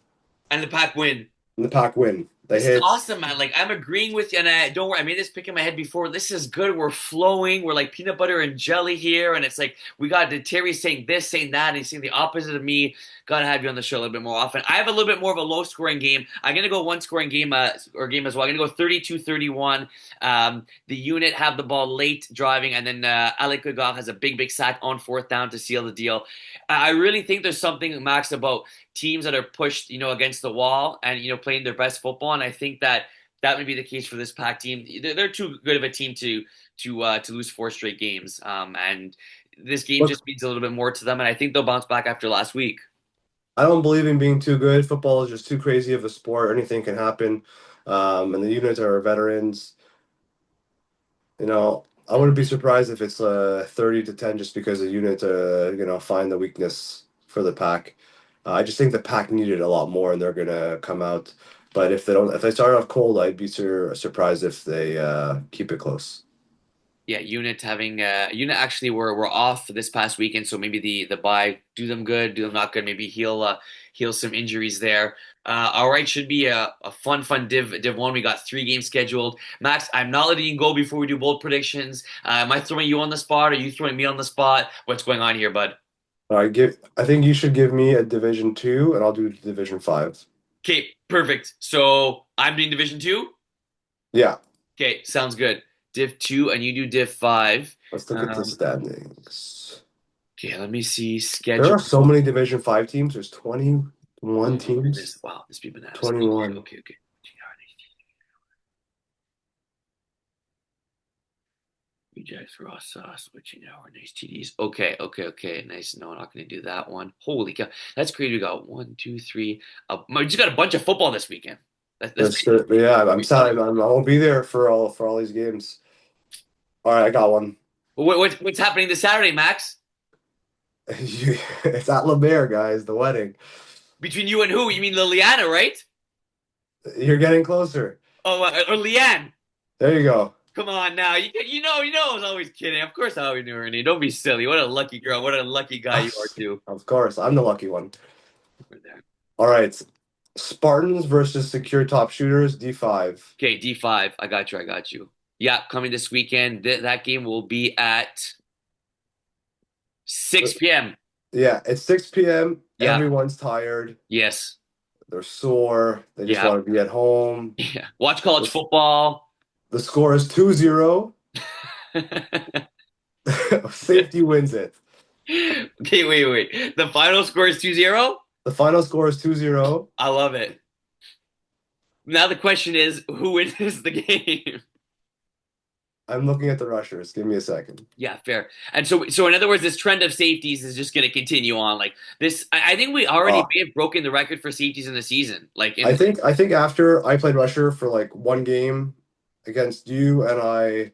S1: And the Pac win.
S2: and the Pack win. They
S1: This is
S2: hit.
S1: awesome, man. Like I'm agreeing with you, and don't worry, I made this pick in my head before. This is good. We're flowing. We're like peanut butter and jelly here, and it's like we got Terry saying this, saying that, and he's saying the opposite of me. Gotta have you on the show a little bit more often. I have a little bit more of a low scoring game. I'm gonna go one scoring game or game as well. I'm gonna go 32-31. The unit have the ball late driving, and then Alec Gagard has a big sack on fourth down to seal the deal. I really think there's something, Max, about teams that are pushed, against the wall and playing their best football. And I think that would be the case for this Pack team. They're too good of a team to lose four straight games. And this game
S2: Look,
S1: just means a little bit more to them. And I think they'll bounce back after last week.
S2: I don't believe in being too good. Football is just too crazy of a sport. Anything can happen. And the units are veterans. I wouldn't be surprised if it's 30-10 just because the unit find the weakness for the Pack. I just think the Pack needed a lot more and they're gonna come out. But if they start off cold, I'd be surprised if they keep it close.
S1: Yeah, unit actually were off this past weekend, so maybe the bye do them good, do them not good, maybe heal some injuries there. All right, should be a fun Div 1. We got 3 games scheduled. Max, I'm not letting you go before we do bold predictions. Am I throwing you on the spot? Are you throwing me on the spot? What's going on here, bud?
S2: All right, I think you should give me a Division 2 and I'll do Division 5.
S1: Okay, perfect. So I'm doing Division 2.
S2: Yeah,
S1: Okay, sounds good. Div 2, and you do Div 5.
S2: let's look at the
S1: Um,
S2: standings.
S1: okay, let me see
S2: There
S1: schedule.
S2: are so many Division 5 teams. There's 21
S1: Oh my
S2: teams.
S1: goodness! Wow, this be bananas. Okay,
S2: 21.
S1: okay, okay. Rejects raw sauce, switching our nice TDs. Okay. Nice. No, I'm not going to do that one. Holy cow, that's crazy. We got one, two, three. We just got a bunch of football this weekend. That's
S2: Yeah, I'm
S1: pretty
S2: sad.
S1: funny.
S2: I won't be there for all these games. All right, I got one.
S1: What's happening this Saturday, Max?
S2: It's at LeBaire, guys. The wedding.
S1: Between you and who? You mean Liliana, right?
S2: You're getting closer.
S1: Oh, or Leanne?
S2: There you go.
S1: Come on now. I was always kidding. Of course I always knew her name. Don't be silly. What a lucky girl. What a lucky guy you are too.
S2: Of course, I'm the lucky one.
S1: We're there.
S2: All right, Spartans versus Secure Top Shooters, D5.
S1: Okay, D5. I got you. I got you. Yeah, coming this weekend. That game will be at 6 p.m.
S2: Yeah, it's 6 p.m.
S1: Yeah.
S2: Everyone's tired.
S1: Yes.
S2: They're sore. They just
S1: Yeah.
S2: want to be at home.
S1: Yeah. Watch college football.
S2: The score is 2-0. Safety wins it.
S1: Okay, wait. The final score is 2-0?
S2: The final score is 2-0.
S1: I love it. Now the question is, who wins the game?
S2: I'm looking at the rushers. Give me a second.
S1: Yeah, fair. And so in other words, this trend of safeties is just going to continue on. Like this, I think we already
S2: Uh,
S1: may have broken the record for safeties in the season.
S2: I think after I played rusher for like one game against you and I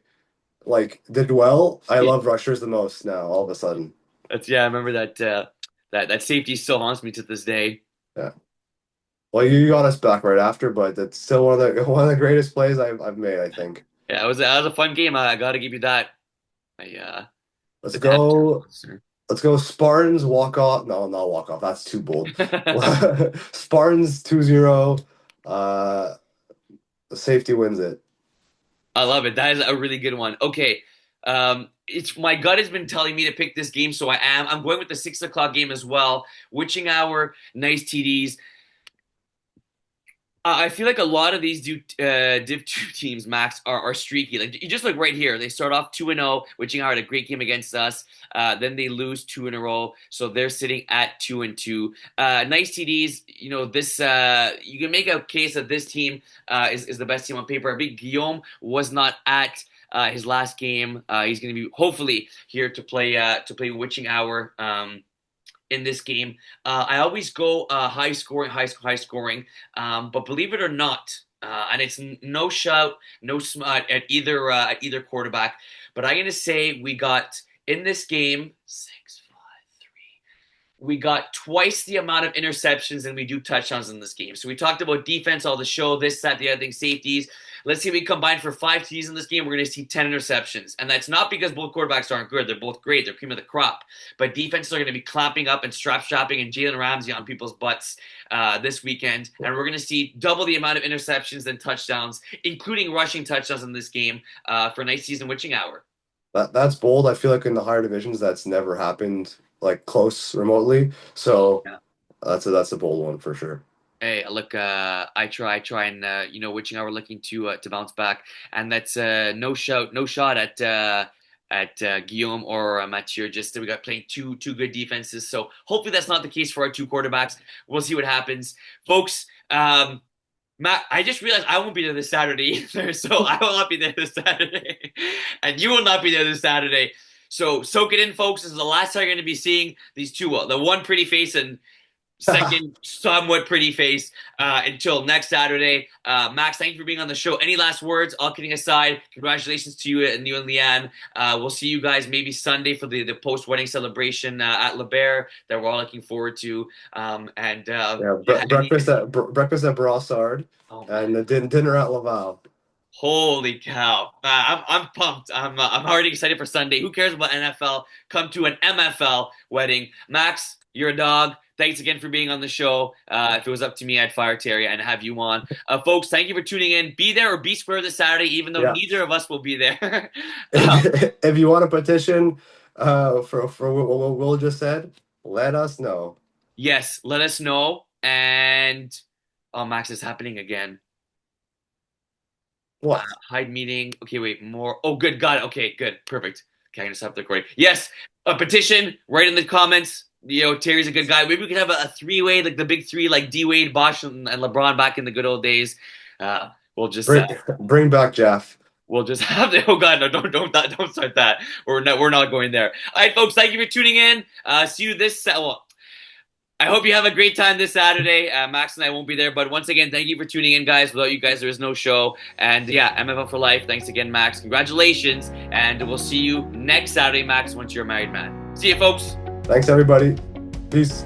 S2: like did well, I
S1: Yeah,
S2: love rushers the most now all of a sudden.
S1: I remember that safety still haunts me to this day.
S2: Yeah. Well, you got us back right after, but that's still one of the greatest plays I've made, I think.
S1: Yeah, it was a fun game. I got to give you that. I
S2: Let's
S1: didn't have a terrible
S2: go.
S1: listener.
S2: Let's go Spartans walk off. No, not walk off. That's too bold. Spartans 2-0. Uh The safety wins it.
S1: I love it. That is a really good one. Okay. It's my gut has been telling me to pick this game, so I am. I'm going with the 6 o'clock game as well. Witching hour, nice TDs. I feel like a lot of these Div 2 teams, Max, are streaky. Like you just look right here. They start off 2-0, Witching Hour had a great game against us. Then they lose two in a row, so they're sitting at 2-2. Nice TDs. You know this. You can make a case that this team is the best team on paper. I think Guillaume was not at his last game. He's going to be hopefully here to play Witching Hour. In this game. I always go high scoring, high scoring. But believe it or not, and it's no shout, no smut at either quarterback. But I'm gonna say we got in this game 6-5-3. We got twice the amount of interceptions than we do touchdowns in this game. So we talked about defense all the show, this, that, the other thing, safeties. Let's see if we combine for 5 TDs in this game. We're going to see 10 interceptions. And that's not because both quarterbacks aren't good. They're both great. They're cream of the crop. But defenses are going to be clamping up and strapping and Jalen Ramsey on people's butts this weekend. And we're going to see double the amount of interceptions than touchdowns, including rushing touchdowns in this game for a nice season witching hour.
S2: That's bold. I feel like in the higher divisions, that's never happened like close remotely. So
S1: Yeah.
S2: that's a bold one for sure.
S1: Hey, look, I try, and witching hour looking to bounce back, and that's no shot at Guillaume or Mathieu. Just that we got playing two good defenses. So hopefully that's not the case for our two quarterbacks. We'll see what happens, folks. Matt, I just realized I won't be there this Saturday either, so I will not be there this Saturday, and you will not be there this Saturday. So soak it in, folks. This is the last time you're going to be seeing these two. The one pretty face and second somewhat pretty face until next Saturday. Max, thank you for being on the show. Any last words? All kidding aside, congratulations to you and Leanne. We'll see you guys maybe Sunday for the post-wedding celebration at Le Bear that we're all looking forward to.
S2: Breakfast at Brossard
S1: Oh,
S2: and the dinner at Laval.
S1: holy cow! I'm pumped. I'm already excited for Sunday. Who cares about NFL? Come to an MFL wedding. Max, you're a dog. Thanks again for being on the show. If it was up to me, I'd fire Terry and have you on. Folks, thank you for tuning in. Be there or be square this Saturday, even though neither of us will be there.
S2: If you want a petition for what Will just said, let us know.
S1: Yes, let us know. And Max is happening again.
S2: What?
S1: Hide meeting. Okay, wait, more. Oh, good. Got it. Okay, good. Perfect. Okay, I'm going to stop the recording. Yes, a petition. Write in the comments. Terry's a good guy. Maybe we could have a three-way, like the big three, like D Wade, Bosch, and LeBron back in the good old days. We'll just
S2: bring back Jeff.
S1: We'll just have the. Oh God, no! Don't start that. We're not going there. All right, folks. Thank you for tuning in. See you this. Well, I hope you have a great time this Saturday. Max and I won't be there, but once again, thank you for tuning in, guys. Without you guys, there is no show. And yeah, MFL for life. Thanks again, Max. Congratulations, and we'll see you next Saturday, Max. Once you're a married man. See you, folks.
S2: Thanks, everybody. Peace.